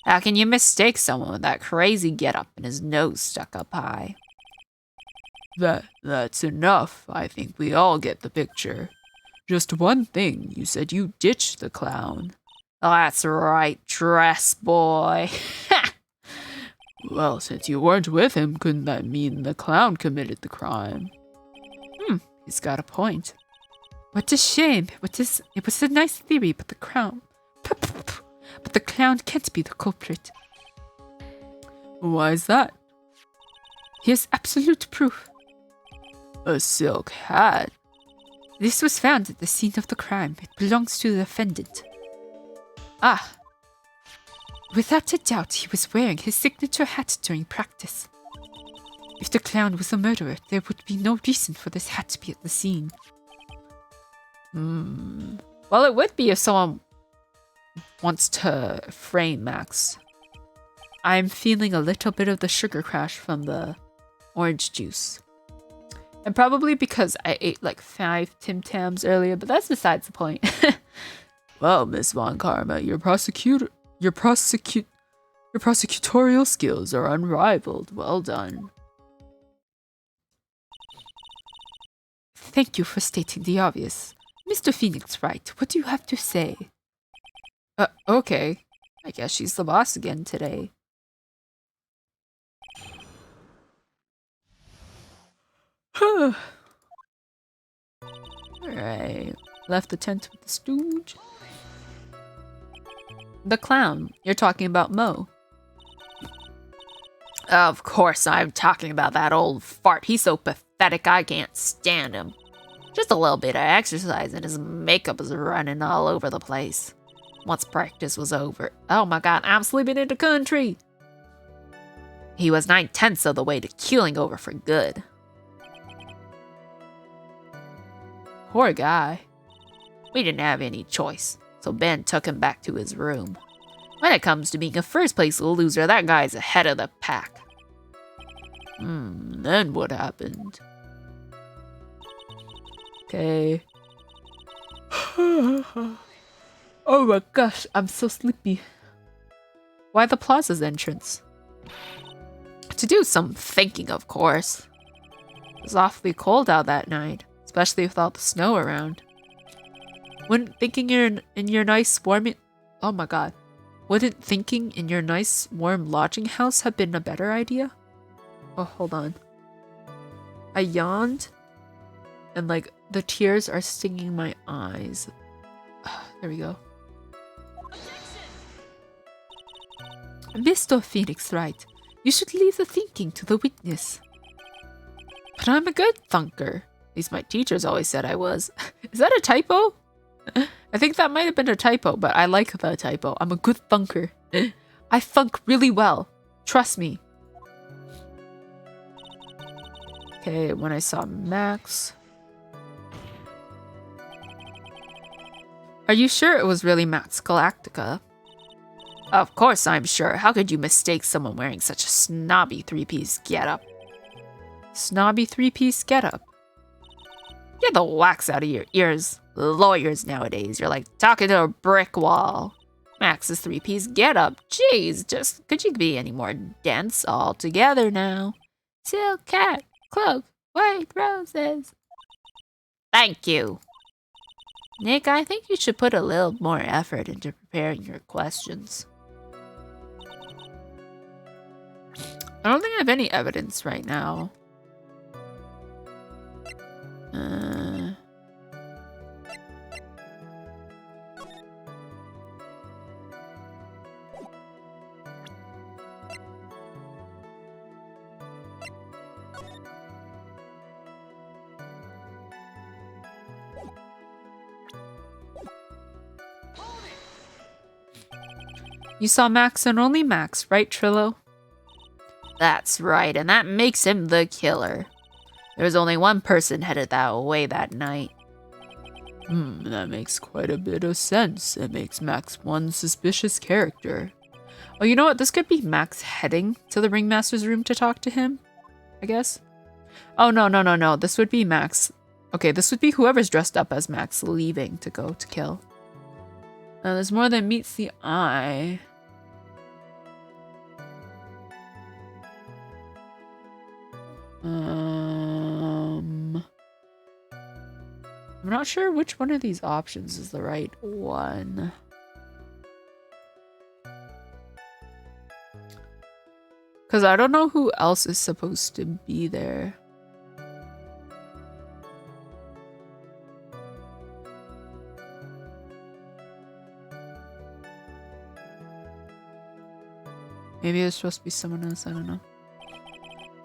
How can you mistake someone with that crazy getup and his nose stuck up high? That's enough. I think we all get the picture. Just one thing, you said you ditched the clown. That's right, dress boy. Well, since you weren't with him, couldn't that mean the clown committed the crime? He's got a point. What a shame. It was a nice theory, but the clown can't be the culprit. Why is that? Here's absolute proof. A silk hat? This was found at the scene of the crime. It belongs to the defendant. Ah. Without a doubt, he was wearing his signature hat during practice. If the clown was a murderer, there would be no reason for this hat to be at the scene. Well, it would be if someone wants to frame Max. I'm feeling a little bit of the sugar crash from the orange juice. And probably because I ate like 5 Tim Tams earlier, but that's besides the point. Well, Miss Von Karma, your prosecutorial skills are unrivaled. Well done. Thank you for stating the obvious. Mr. Phoenix Wright, what do you have to say? Okay. I guess she's the boss again today. Alright. Left the tent with the stooge. The clown. You're talking about Mo. Of course I'm talking about that old fart. He's so pathetic I can't stand him. Just a little bit of exercise and his makeup is running all over the place. Once practice was over, oh my god, I'm sleeping in the country. He was 9/10 of the way to keeling over for good. Poor guy. We didn't have any choice, so Ben took him back to his room. When it comes to being a first-place loser, that guy's ahead of the pack. Then what happened? Okay. Oh my gosh, I'm so sleepy. Why the plaza's entrance? To do some thinking, of course. It was awfully cold out that night, especially with all the snow around. Wouldn't thinking in your nice warm... Oh my god. Wouldn't thinking in your nice warm lodging house have been a better idea? Oh, hold on. I yawned, and like the tears are stinging my eyes. There we go. Mr. Phoenix Wright, you should leave the thinking to the witness. But I'm a good thunker. At least my teachers always said I was. Is that a typo? I think that might have been a typo, but I like the typo. I'm a good thunker. I thunk really well. Trust me. Okay, when I saw Max. Are you sure it was really Max Galactica? Of course I'm sure. How could you mistake someone wearing such a snobby three-piece getup? Snobby three-piece getup? Get the wax out of your ears. Lawyers nowadays, you're like talking to a brick wall. Max's three-piece getup. Jeez, just could you be any more dense all together now? Silk cat, cloak, white roses. Thank you. Nick, I think you should put a little more effort into preparing your questions. I don't think I have any evidence right now. You saw Max and only Max, right, Trillo? That's right, and that makes him the killer. There was only one person headed that way that night. That makes quite a bit of sense. It makes Max one suspicious character. Oh, you know what? This could be Max heading to the Ringmaster's room to talk to him, I guess. Oh, no. This would be Max. Okay, this would be whoever's dressed up as Max leaving to go to kill. There's more than meets the eye. I'm not sure which one of these options is the right one. Because I don't know who else is supposed to be there. Maybe it's supposed to be someone else, I don't know.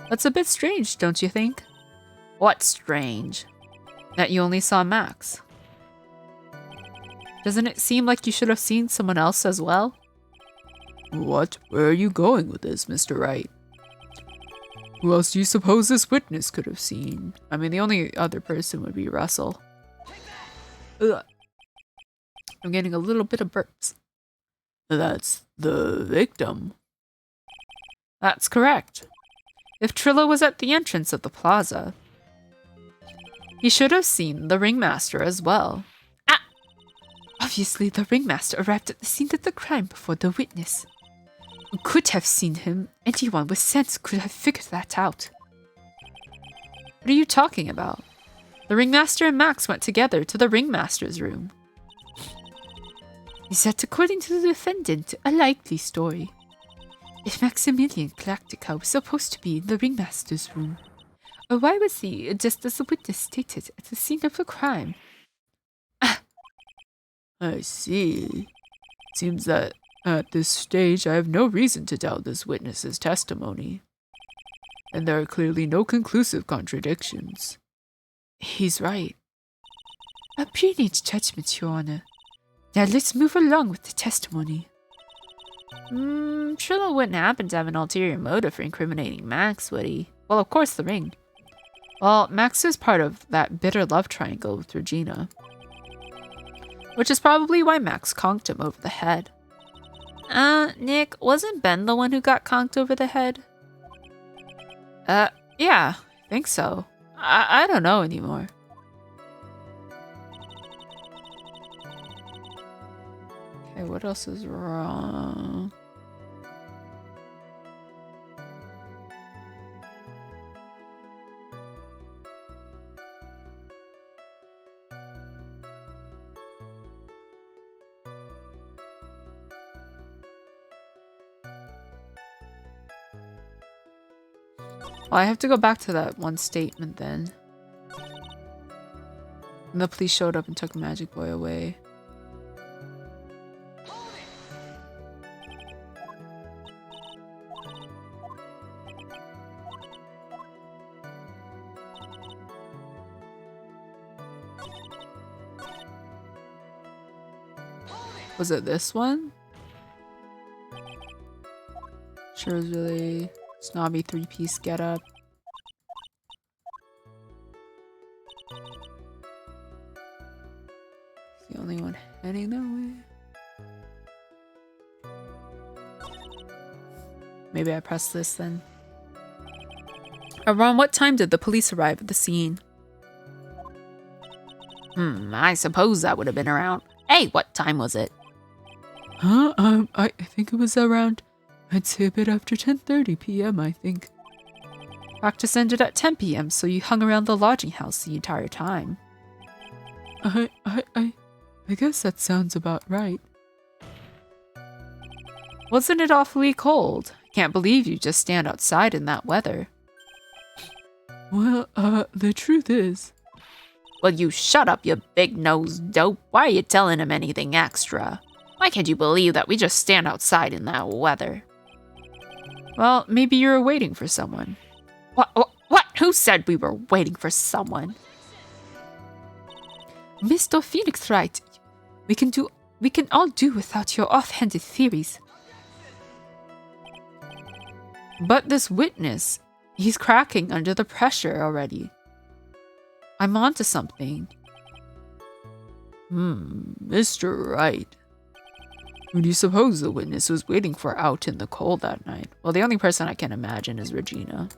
That's a bit strange, don't you think? What's strange? That you only saw Max. Doesn't it seem like you should have seen someone else as well? What? Where are you going with this, Mr. Wright? Who else do you suppose this witness could have seen? I mean, the only other person would be Russell. Ugh. I'm getting a little bit of burps. That's the victim. That's correct. If Trillo was at the entrance of the plaza, he should have seen the Ringmaster as well. Ah! Obviously, the Ringmaster arrived at the scene of the crime before the witness. Who could have seen him? Anyone with sense could have figured that out. What are you talking about? The Ringmaster and Max went together to the Ringmaster's room. Is that, according to the defendant, a likely story? If Maximilian Galactica was supposed to be in the Ringmaster's room, or why was he, just as the witness stated, at the scene of the crime? I see. Seems that at this stage I have no reason to doubt this witness's testimony. And there are clearly no conclusive contradictions. He's right. A brilliant judgment, Your Honor. Now let's move along with the testimony. Trillo wouldn't happen to have an ulterior motive for incriminating Max, would he? Well, of course the ring. Well, Max is part of that bitter love triangle with Regina. Which is probably why Max conked him over the head. Nick, wasn't Ben the one who got conked over the head? Yeah, I think so. I don't know anymore. Okay, what else is wrong? Well, I have to go back to that one statement then. And the police showed up and took Magic Boy away. Was it this one? Sure was really snobby three-piece getup. The only one heading that way. Maybe I press this then. Around what time did the police arrive at the scene? I suppose that would have been around. Hey, what time was it? I think it was around, I'd say a bit after 10:30 p.m., I think. Practice ended at 10 p.m., so you hung around the lodging house the entire time. I guess that sounds about right. Wasn't it awfully cold? Can't believe you just stand outside in that weather. Well, the truth is... Well, you shut up, you big-nosed dope. Why are you telling him anything extra? Why can't you believe that we just stand outside in that weather? Well, maybe you were waiting for someone. What? Who said we were waiting for someone? Mr. Phoenix Wright, we can all do without your off-handed theories. But this witness, he's cracking under the pressure already. I'm onto something. Mr. Wright. Who do you suppose the witness was waiting for out in the cold that night? Well, the only person I can imagine is Regina.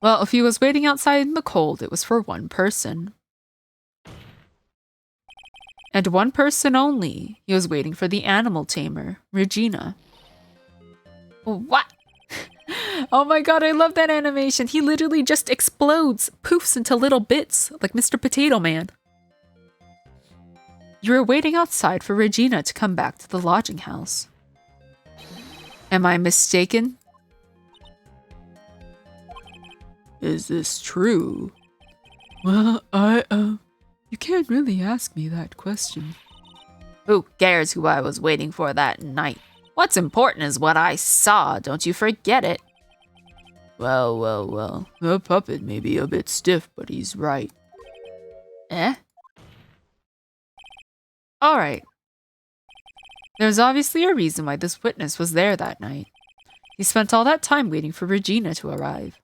Well, if he was waiting outside in the cold, it was for one person. And one person only. He was waiting for the animal tamer, Regina. What? Oh my god, I love that animation. He literally just explodes, poofs into little bits, like Mr. Potato Man. You were waiting outside for Regina to come back to the lodging house. Am I mistaken? Is this true? Well, you can't really ask me that question. Who cares who I was waiting for that night? What's important is what I saw, don't you forget it. Well. The puppet may be a bit stiff, but he's right. Eh? Alright. There's obviously a reason why this witness was there that night. He spent all that time waiting for Regina to arrive.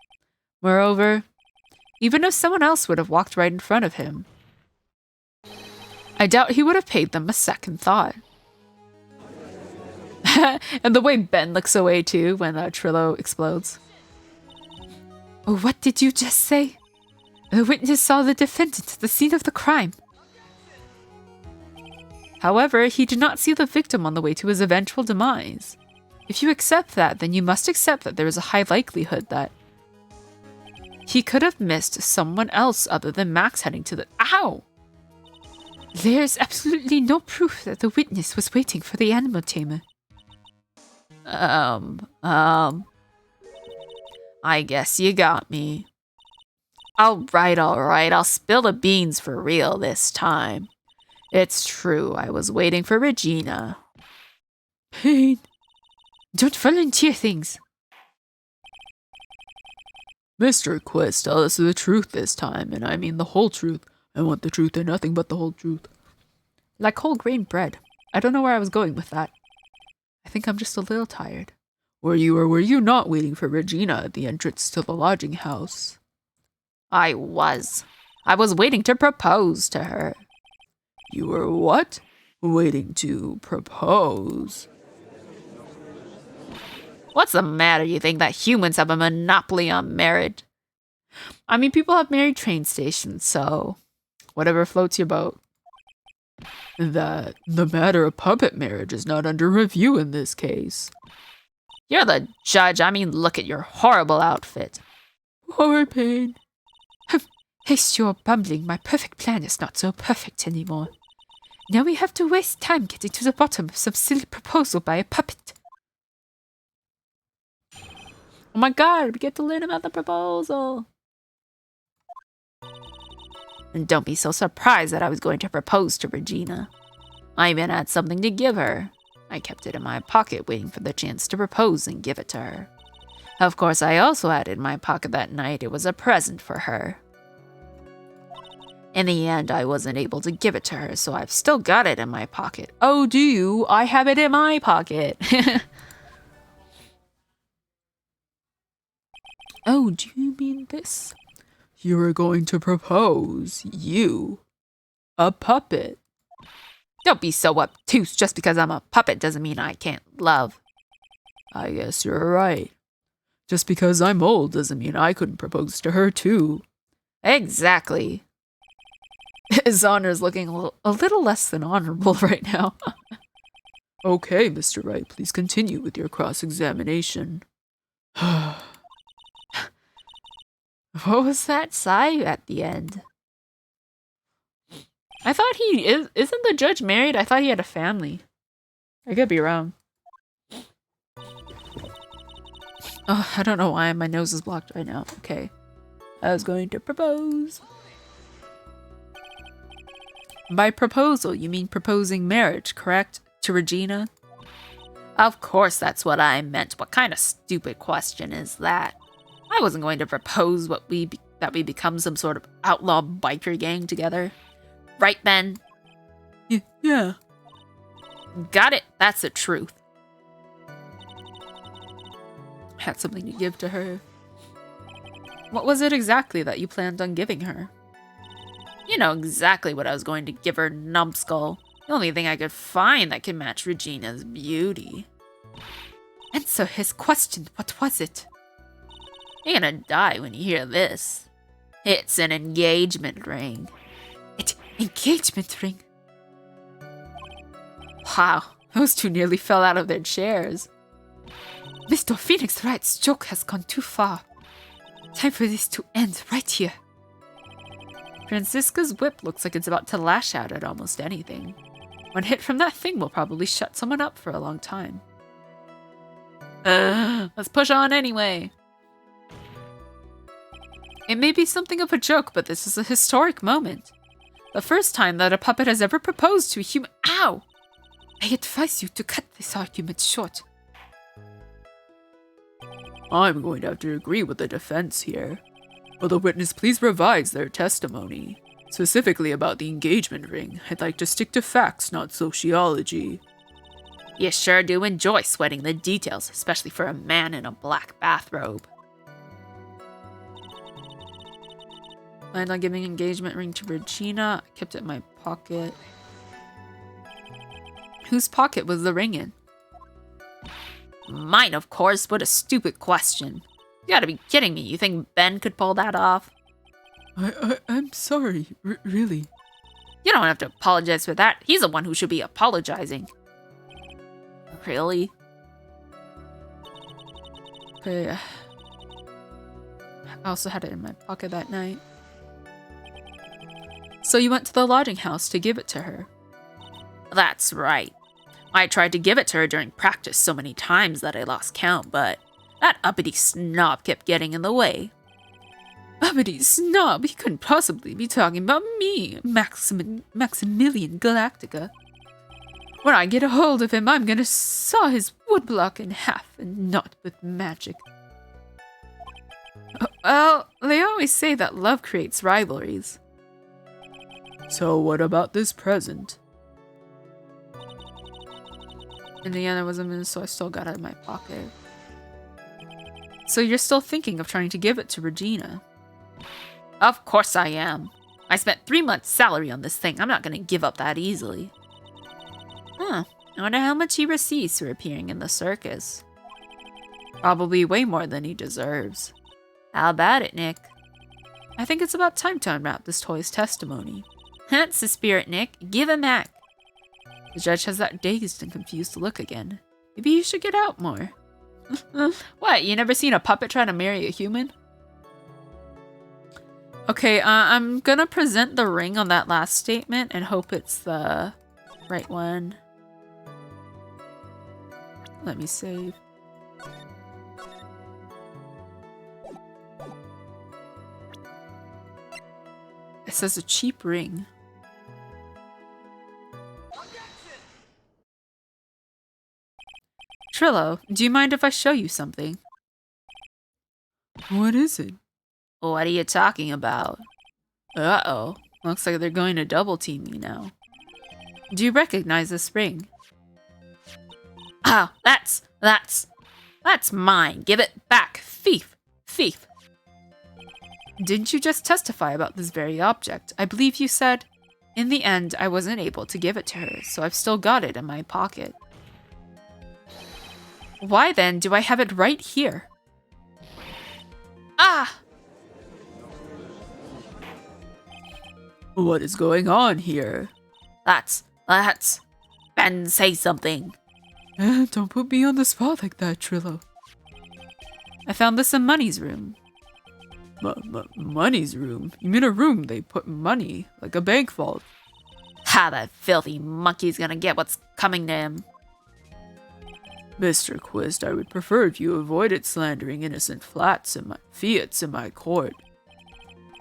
Moreover, even if someone else would have walked right in front of him, I doubt he would have paid them a second thought. And the way Ben looks away too when Trillo explodes. Oh, what did you just say? The witness saw the defendant at the scene of the crime. However, he did not see the victim on the way to his eventual demise. If you accept that, then you must accept that there is a high likelihood that he could have missed someone else other than Max heading to the— Ow! There's absolutely no proof that the witness was waiting for the animal tamer. I guess you got me. Alright, I'll spill the beans for real this time. It's true, I was waiting for Regina. Pain. Don't volunteer things. Mr. Quist, tell us the truth this time, and I mean the whole truth. I want the truth and nothing but the whole truth. Like whole grain bread. I don't know where I was going with that. I think I'm just a little tired. Were you or were you not waiting for Regina at the entrance to the lodging house? I was. I was waiting to propose to her. You were what? Waiting to propose. What's the matter? You think that humans have a monopoly on marriage? I mean, people have married train stations, so whatever floats your boat. That the matter of puppet marriage is not under review in this case. You're the judge. I mean, look at your horrible outfit. Poor Pain. Haste your bumbling. My perfect plan is not so perfect anymore. Now we have to waste time getting to the bottom of some silly proposal by a puppet. Oh my god, we get to learn about the proposal. And don't be so surprised that I was going to propose to Regina. I even had something to give her. I kept it in my pocket waiting for the chance to propose and give it to her. Of course, I also had it in my pocket that night. It was a present for her. In the end, I wasn't able to give it to her, so I've still got it in my pocket. Oh, do you? I have it in my pocket. Oh, do you mean this? You are going to propose, you, a puppet. Don't be so obtuse. Just because I'm a puppet doesn't mean I can't love. I guess you're right. Just because I'm old doesn't mean I couldn't propose to her too. Exactly. His honor is looking a little less than honorable right now. Okay, Mr. Wright, please continue with your cross-examination. What was that sigh at the end? I thought isn't the judge married? I thought he had a family. I could be wrong. Oh, I don't know why my nose is blocked right now. Okay. I was going to propose. By proposal, you mean proposing marriage, correct? To Regina? Of course that's what I meant. What kind of stupid question is that? I wasn't going to propose that we become some sort of outlaw biker gang together. Right, Ben? Yeah. Got it. That's the truth. Had something to give to her. What was it exactly that you planned on giving her? You know exactly what I was going to give her, numbskull. The only thing I could find that could match Regina's beauty. Answer his question. What was it? You're gonna die when you hear this. It's an engagement ring. An engagement ring? Wow. Those two nearly fell out of their chairs. Mr. Phoenix Wright's joke has gone too far. Time for this to end right here. Francisca's whip looks like it's about to lash out at almost anything. One hit from that thing will probably shut someone up for a long time. Let's push on anyway. It may be something of a joke, but this is a historic moment. The first time that a puppet has ever proposed to a human— Ow! I advise you to cut this argument short. I'm going to have to agree with the defense here. Will the witness please revise their testimony? Specifically about the engagement ring, I'd like to stick to facts, not sociology. You sure do enjoy sweating the details, especially for a man in a black bathrobe. Planned on giving engagement ring to Regina. I kept it in my pocket. Whose pocket was the ring in? Mine, of course. What a stupid question. You gotta be kidding me. You think Ben could pull that off? I'm sorry. Really. You don't have to apologize for that. He's the one who should be apologizing. Really? Okay. I also had it in my pocket that night. So you went to the lodging house to give it to her? That's right. I tried to give it to her during practice so many times that I lost count, but that uppity snob kept getting in the way. Uppity snob? He couldn't possibly be talking about me, Maximilian Galactica. When I get a hold of him, I'm gonna saw his woodblock in half, and not with magic. Well, they always say that love creates rivalries. So what about this present? In the end, I wasn't in, so I still got it in my pocket. So you're still thinking of trying to give it to Regina? Of course I am. I spent 3 months' salary on this thing. I'm not gonna give up that easily. I wonder how much he receives for appearing in the circus. Probably way more than he deserves. How about it, Nick? I think it's about time to unwrap this toy's testimony. That's the spirit, Nick. Give him back. The judge has that dazed and confused look again. Maybe you should get out more. What, you never seen a puppet trying to marry a human? Okay, I'm gonna present the ring on that last statement and hope it's the right one. Let me save. It says a cheap ring. Trillo, do you mind if I show you something? What is it? What are you talking about? Uh-oh. Looks like they're going to double team me now. Do you recognize this ring? Oh, that's mine. Give it back. Thief. Thief. Didn't you just testify about this very object? I believe you said, in the end, I wasn't able to give it to her, so I've still got it in my pocket. Why then do I have it right here? Ah! What is going on here? That's... Ben, say something. Don't put me on the spot like that, Trillo. I found this in Money's room. Money's room? You mean a room they put money, like a bank vault? Ha, that filthy monkey's gonna get what's coming to him. Mr. Quist, I would prefer if you avoided slandering innocent fiats in my court.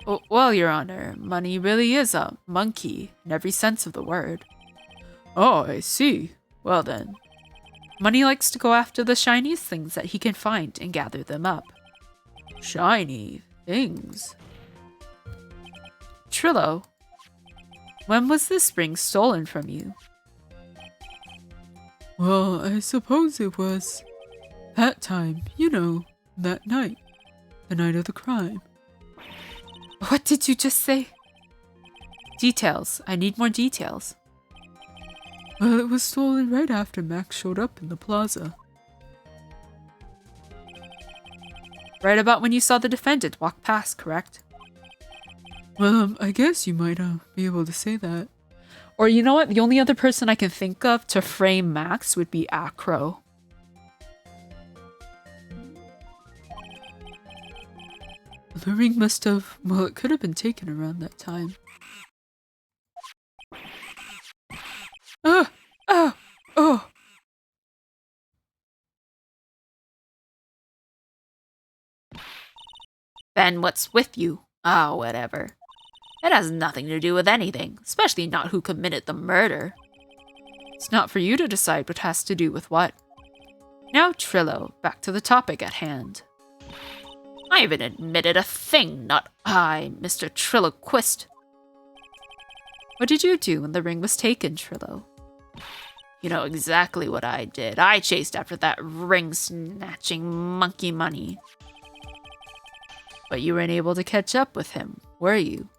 Oh, well, Your Honor, Money really is a monkey, in every sense of the word. Oh, I see. Well then. Money likes to go after the shiniest things that he can find and gather them up. Shiny things? Trillo, when was this ring stolen from you? Well, I suppose it was that time, you know, that night. The night of the crime. What did you just say? Details. I need more details. Well, it was stolen right after Max showed up in the plaza. Right about when you saw the defendant walk past, correct? Well, I guess you might be able to say that. Or you know what? The only other person I can think of to frame Max would be Acro. The ring must have... Well, it could have been taken around that time. Oh! Ben, what's with you? Oh, whatever. It has nothing to do with anything, especially not who committed the murder. It's not for you to decide what has to do with what. Now, Trillo, back to the topic at hand. I haven't admitted a thing, not I, Mr. Trillo Quist. What did you do when the ring was taken, Trillo? You know exactly what I did. I chased after that ring-snatching monkey Money. But you weren't able to catch up with him, were you?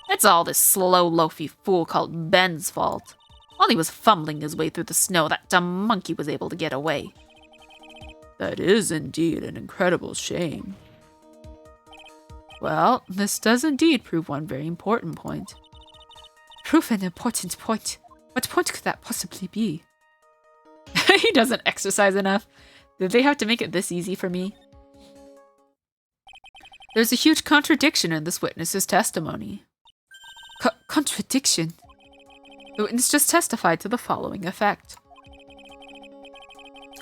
It's all this slow, loafy fool called Ben's fault. While he was fumbling his way through the snow, that dumb monkey was able to get away. That is indeed an incredible shame. Well, this does indeed prove one very important point. Prove an important point? What point could that possibly be? He doesn't exercise enough. Did they have to make it this easy for me? There's a huge contradiction in this witness's testimony. Contradiction? The witness just testified to the following effect.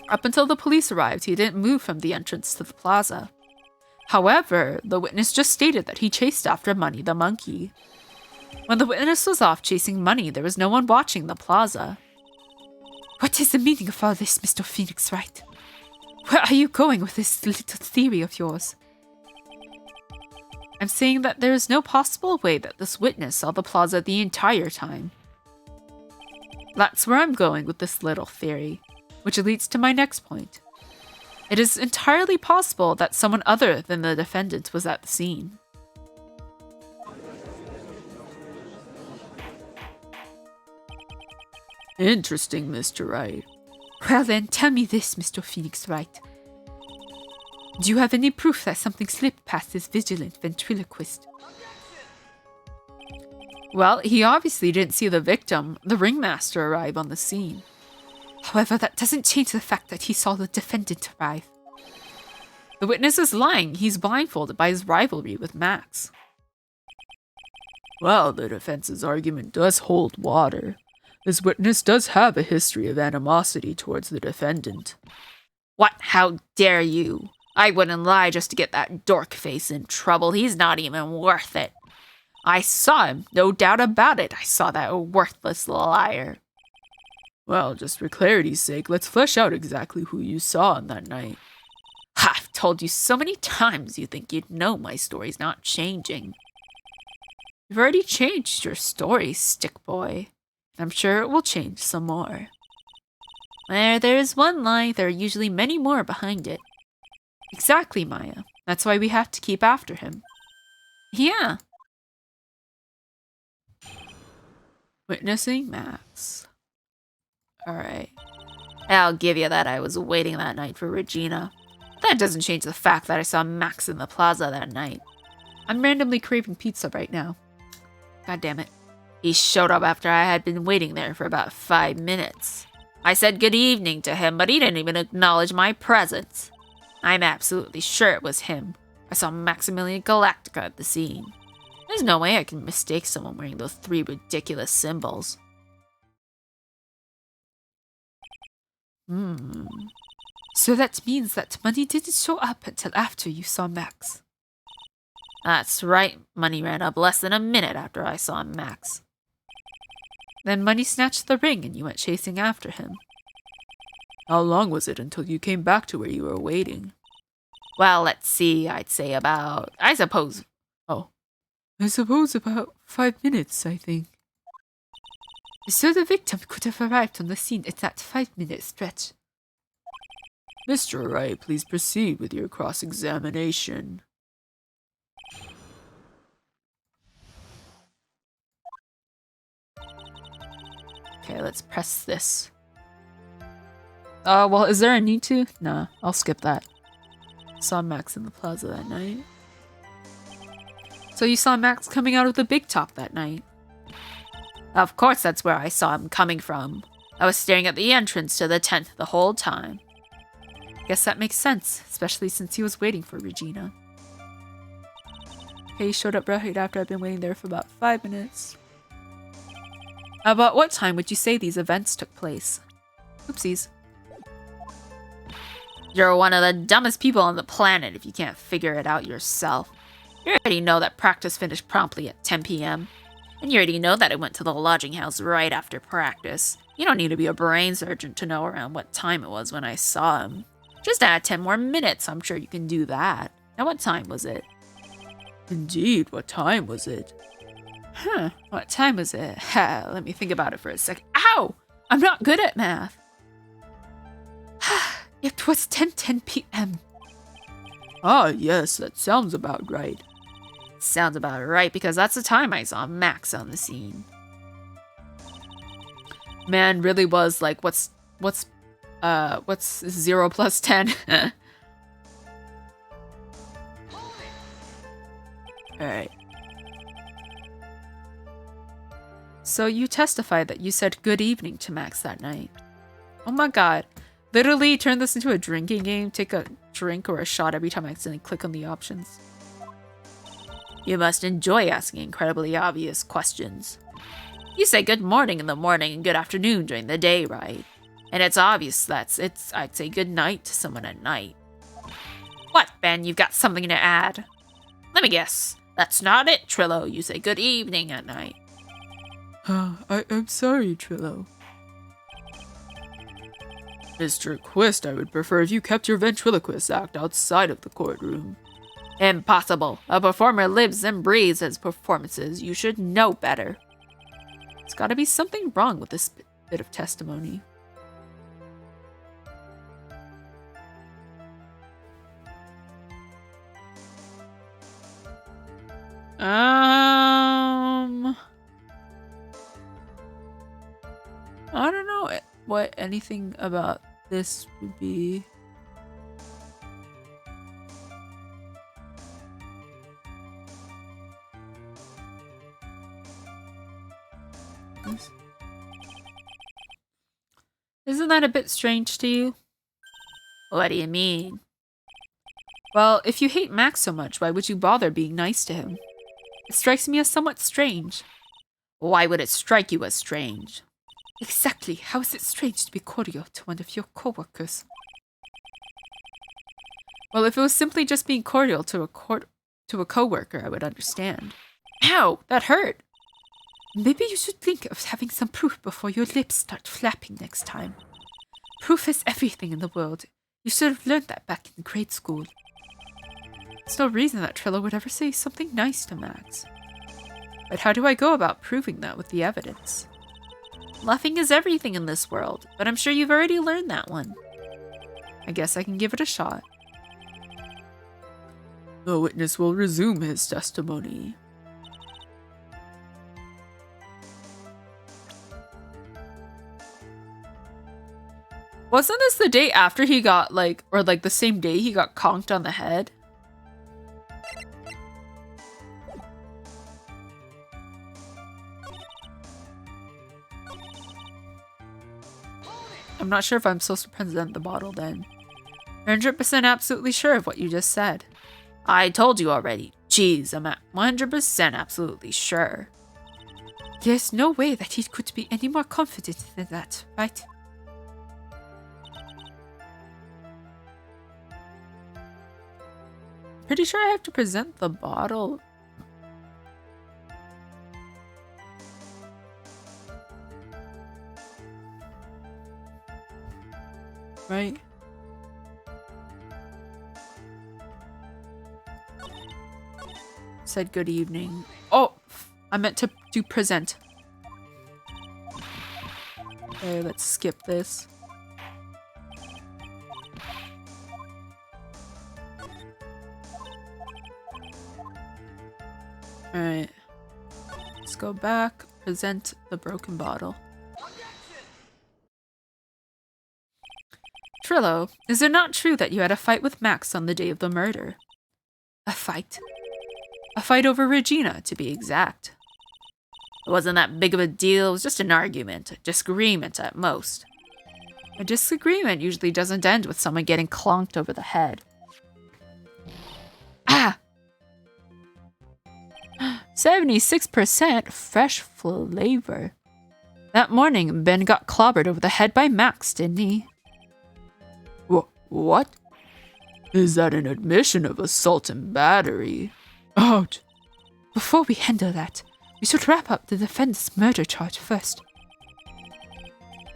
Up until the police arrived, he didn't move from the entrance to the plaza. However, the witness just stated that he chased after Money the monkey. When the witness was off chasing Money, there was no one watching the plaza. What is the meaning of all this, Mr. Phoenix Wright? Where are you going with this little theory of yours? I'm saying that there is no possible way that this witness saw the plaza the entire time. That's where I'm going with this little theory, which leads to my next point. It is entirely possible that someone other than the defendant was at the scene. Interesting, Mr. Wright. Well then, tell me this, Mr. Phoenix Wright. Do you have any proof that something slipped past this vigilant ventriloquist? Well, he obviously didn't see the victim, the ringmaster, arrive on the scene. However, that doesn't change the fact that he saw the defendant arrive. The witness is lying. He's blindfolded by his rivalry with Max. Well, the defense's argument does hold water. This witness does have a history of animosity towards the defendant. What? How dare you? I wouldn't lie just to get that dork face in trouble. He's not even worth it. I saw him, no doubt about it. I saw that worthless liar. Well, just for clarity's sake, let's flesh out exactly who you saw on that night. I've told you so many times you think you'd know my story's not changing. You've already changed your story, stick boy. I'm sure it will change some more. Where there is one lie, there are usually many more behind it. Exactly, Maya. That's why we have to keep after him. Yeah. Witnessing Max. Alright. I'll give you that I was waiting that night for Regina. That doesn't change the fact that I saw Max in the plaza that night. I'm randomly craving pizza right now. God damn it. He showed up after I had been waiting there for about 5 minutes. I said good evening to him, but he didn't even acknowledge my presence. I'm absolutely sure it was him. I saw Maximilian Galactica at the scene. There's no way I can mistake someone wearing those 3 ridiculous symbols. So that means that Money didn't show up until after you saw Max. That's right. Money ran up less than a minute after I saw Max. Then Money snatched the ring and you went chasing after him. How long was it until you came back to where you were waiting? Well, let's see. I suppose about 5 minutes, I think. So the victim could have arrived on the scene at that 5-minute stretch. Mr. Wright, please proceed with your cross-examination. Okay, let's press this. Well, is there a need to? Nah, I'll skip that. Saw Max in the plaza that night. So you saw Max coming out of the big top that night? Of course that's where I saw him coming from. I was staring at the entrance to the tent the whole time. Guess that makes sense, especially since he was waiting for Regina. Okay, he showed up right after I've been waiting there for about 5 minutes. About what time would you say these events took place? Oopsies. You're one of the dumbest people on the planet if you can't figure it out yourself. You already know that practice finished promptly at 10 p.m. And you already know that I went to the lodging house right after practice. You don't need to be a brain surgeon to know around what time it was when I saw him. Just add 10 more minutes, I'm sure you can do that. Now what time was it? Indeed, what time was it? What time was it? Let me think about it for a sec. Ow! I'm not good at math. It was 10:10 p.m. Ah, yes, that sounds about right. Sounds about right because that's the time I saw Max on the scene. Man really was like, what's 0 plus 10? Alright. So you testified that you said good evening to Max that night. Oh my god. Literally turn this into a drinking game. Take a drink or a shot every time I accidentally click on the options. You must enjoy asking incredibly obvious questions. You say good morning in the morning and good afternoon during the day, right? And it's obvious I'd say good night to someone at night. What, Ben? You've got something to add? Let me guess. That's not it, Trillo. You say good evening at night. I'm sorry, Trillo. Mr. Quist, I would prefer if you kept your ventriloquist act outside of the courtroom. Impossible. A performer lives and breathes his performances. You should know better. There's gotta be something wrong with this bit of testimony. I don't know. what anything about this would be. Isn't that a bit strange to you? What do you mean? Well, if you hate Max so much, why would you bother being nice to him? It strikes me as somewhat strange. Why would it strike you as strange? Exactly. How is it strange to be cordial to one of your co-workers? Well, if it was simply just being cordial to a coworker, I would understand. Ow, that hurt. Maybe you should think of having some proof before your lips start flapping next time. Proof is everything in the world. You should have learned that back in grade school. There's no reason that Trillo would ever say something nice to Max. But how do I go about proving that with the evidence? Bluffing is everything in this world, but I'm sure you've already learned that one. I guess I can give it a shot. The witness will resume his testimony. Wasn't this the day after he got, or the same day he got conked on the head? I'm not sure if I'm supposed to present the bottle then. 100% absolutely sure of what you just said. I told you already. Jeez, I'm at 100% absolutely sure. There's no way that he could be any more confident than that, right? Pretty sure I have to present the bottle. Right? Said good evening. Oh, I meant to do present. Okay, let's skip this. Alright. Let's go back, present the broken bottle. Trillo, is it not true that you had a fight with Max on the day of the murder? A fight? A fight over Regina, to be exact. It wasn't that big of a deal, it was just an argument, a disagreement at most. A disagreement usually doesn't end with someone getting clonked over the head. Ah! 76% fresh flavor. That morning, Ben got clobbered over the head by Max, didn't he? What? Is that an admission of assault and battery? Ouch. Before we handle that, we should wrap up the defendant's murder charge first.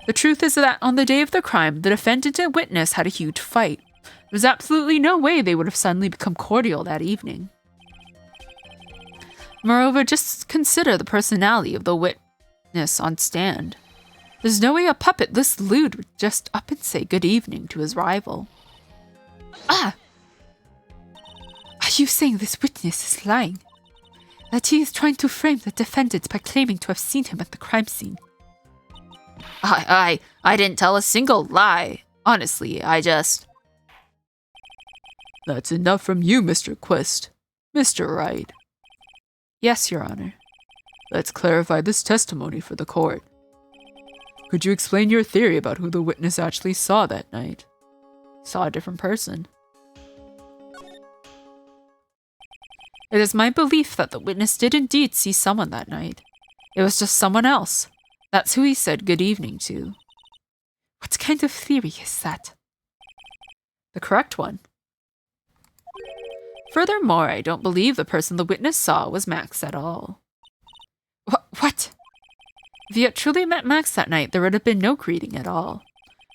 The truth is that on the day of the crime, the defendant and witness had a huge fight. There's absolutely no way they would have suddenly become cordial that evening. Moreover, just consider the personality of the witness on stand. There's no way a puppet this lewd would just up and say good evening to his rival. Ah! Are you saying this witness is lying? That he is trying to frame the defendant by claiming to have seen him at the crime scene? I didn't tell a single lie. Honestly, I just... That's enough from you, Mr. Quist. Mr. Wright. Yes, Your Honor. Let's clarify this testimony for the court. Could you explain your theory about who the witness actually saw that night? Saw a different person. It is my belief that the witness did indeed see someone that night. It was just someone else. That's who he said good evening to. What kind of theory is that? The correct one. Furthermore, I don't believe the person the witness saw was Max at all. What? If you had truly met Max that night, there would have been no greeting at all.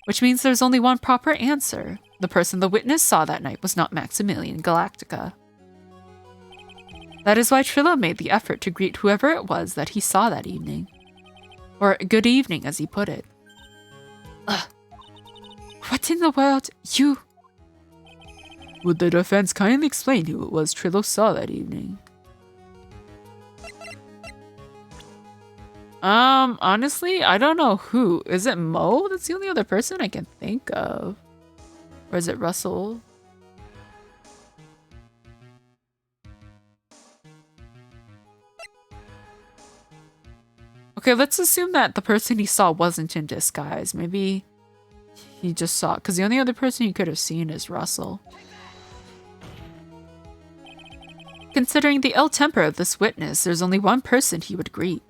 Which means there's only one proper answer. The person the witness saw that night was not Maximilian Galactica. That is why Trillo made the effort to greet whoever it was that he saw that evening. Or good evening, as he put it. Ugh. What in the world? You... Would the defense kindly explain who it was Trillo saw that evening? Honestly, I don't know who. Is it Mo? That's the only other person I can think of. Or is it Russell? Okay, let's assume that the person he saw wasn't in disguise. Maybe he just saw, because the only other person he could have seen is Russell. Considering the ill temper of this witness, there's only one person he would greet.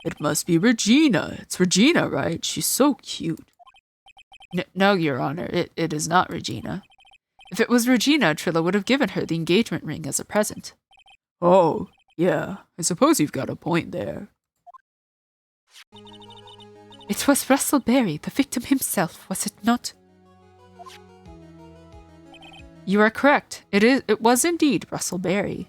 It must be Regina. It's Regina, right? She's so cute. No, Your Honor, it is not Regina. If it was Regina, Trilla would have given her the engagement ring as a present. Oh, yeah, I suppose you've got a point there. It was Russell Berry, the victim himself, was it not? You are correct. It was indeed Russell Berry.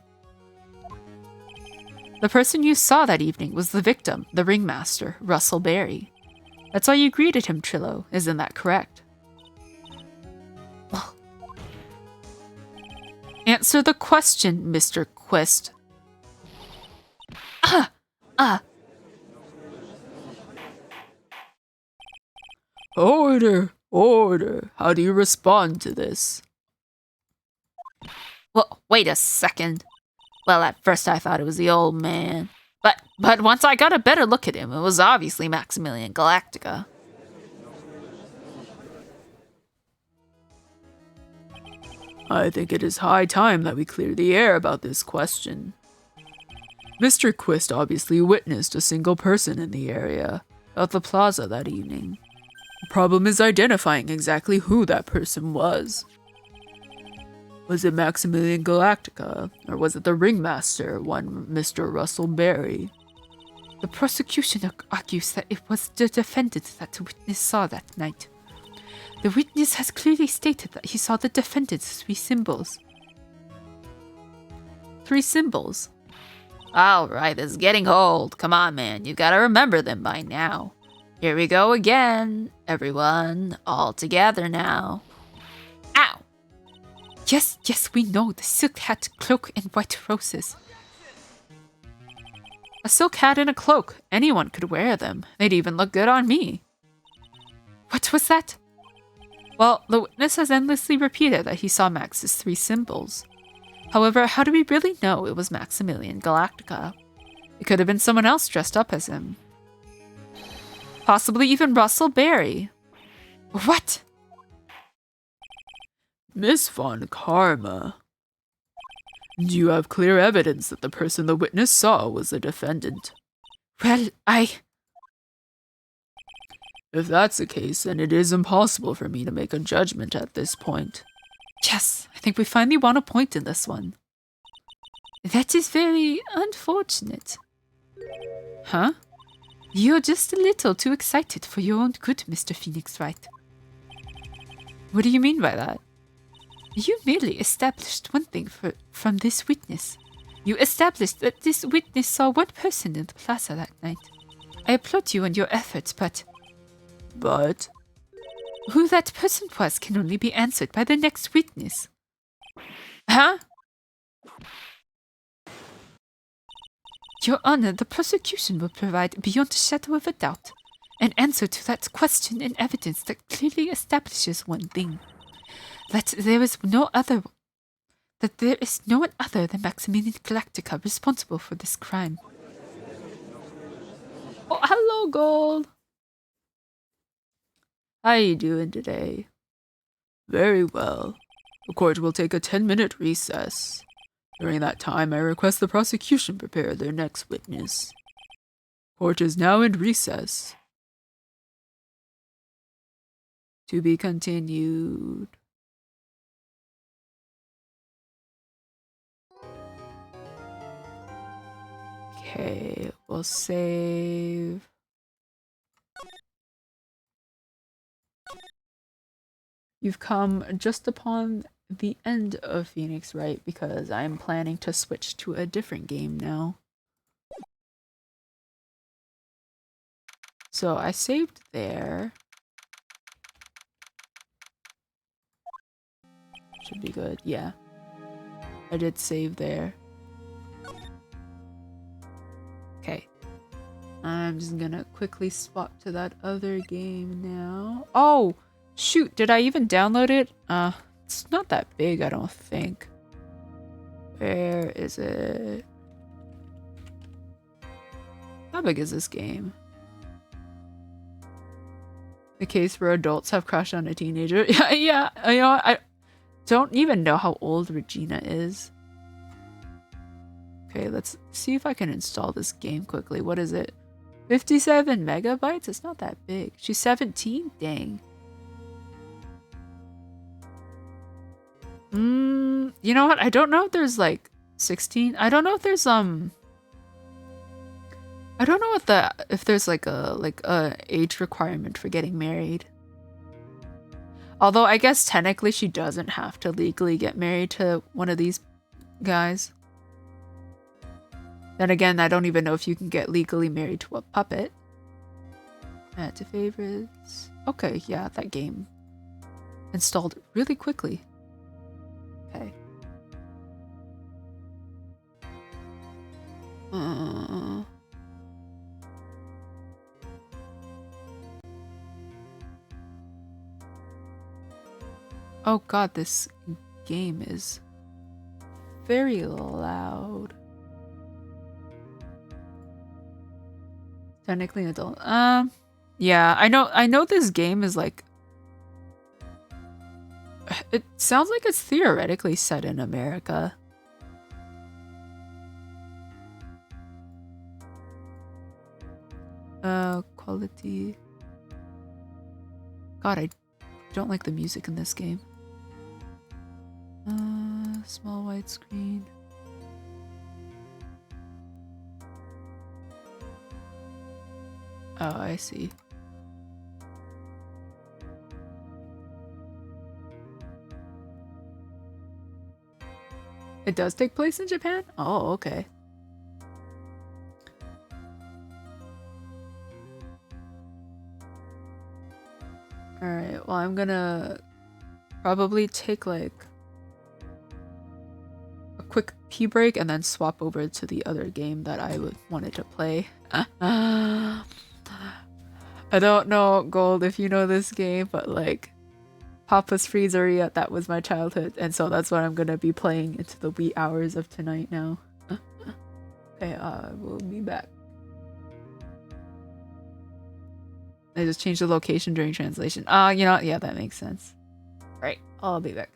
The person you saw that evening was the victim, the ringmaster, Russell Berry. That's why you greeted him, Trillo. Isn't that correct? Well, answer the question, Mr. Quist. Order, order. How do you respond to this? Well, wait a second. Well, at first I thought it was the old man. But once I got a better look at him, it was obviously Maximilian Galactica. I think it is high time that we clear the air about this question. Mr. Quist obviously witnessed a single person in the area, at the plaza that evening. The problem is identifying exactly who that person was. Was it Maximilian Galactica, or was it the ringmaster, one Mr. Russell Berry? The prosecution argues that it was the defendant that the witness saw that night. The witness has clearly stated that he saw the defendant's 3 symbols. 3 symbols? Alright, this is getting old. Come on, man, you gotta remember them by now. Here we go again. Everyone, all together now. Ow! Yes, we know. The silk hat, cloak, and white roses. A silk hat and a cloak. Anyone could wear them. They'd even look good on me. What was that? Well, the witness has endlessly repeated that he saw Max's 3 symbols. However, how do we really know it was Maximilian Galactica? It could have been someone else dressed up as him. Possibly even Russell Berry. What? Miss Von Karma. Do you have clear evidence that the person the witness saw was the defendant? Well, If that's the case, then it is impossible for me to make a judgment at this point. Yes, I think we finally won a point in this one. That is very unfortunate. Huh? You're just a little too excited for your own good, Mr. Phoenix Wright. What do you mean by that? You merely established one thing from this witness. You established that this witness saw one person in the plaza that night. I applaud you on your efforts, but... But? Who that person was can only be answered by the next witness. Huh? Your Honor, the prosecution will provide, beyond a shadow of a doubt, an answer to that question and evidence that clearly establishes one thing. That there is no one other than Maximilian Galactica responsible for this crime. Oh, hello, Gold. How you doing today? Very well. The court will take a 10-minute recess. During that time, I request the prosecution prepare their next witness. Court is now in recess. To be continued. Okay, we'll save. You've come just upon the end of Phoenix Wright because I'm planning to switch to a different game now. So I saved there. Should be good, yeah. I did save there. Okay. I'm just gonna quickly swap to that other game now. Oh, shoot, did I even download it? It's not that big, I don't think. Where is it? How big is this game? The case where adults have crushed on a teenager. Yeah, you know what? I don't even know how old Regina is. Okay, let's see if I can install this game quickly. What is it? 57 megabytes? It's not that big. She's 17? Dang. You know what? I don't know if there's like 16. I don't know if there's I don't know if there's like a age requirement for getting married. Although I guess technically she doesn't have to legally get married to one of these guys. Then again, I don't even know if you can get legally married to a puppet. Add to favorites. Okay, yeah, that game installed really quickly. Okay. Oh god, this game is very loud. Technically an adult. Yeah, I know this game is like, it sounds like it's theoretically set in America. Quality. God, I don't like the music in this game. Small widescreen. Oh, I see. It does take place in Japan? Oh, okay. Alright, well, I'm gonna probably take like a quick pee break and then swap over to the other game that I wanted to play. I don't know, Gold, if you know this game, but like Papa's Freezeria, that was my childhood, and so that's what I'm gonna be playing into the wee hours of tonight now. Okay, we'll be back. I just changed the location during translation. You know, yeah, that makes sense. Right, I'll be back.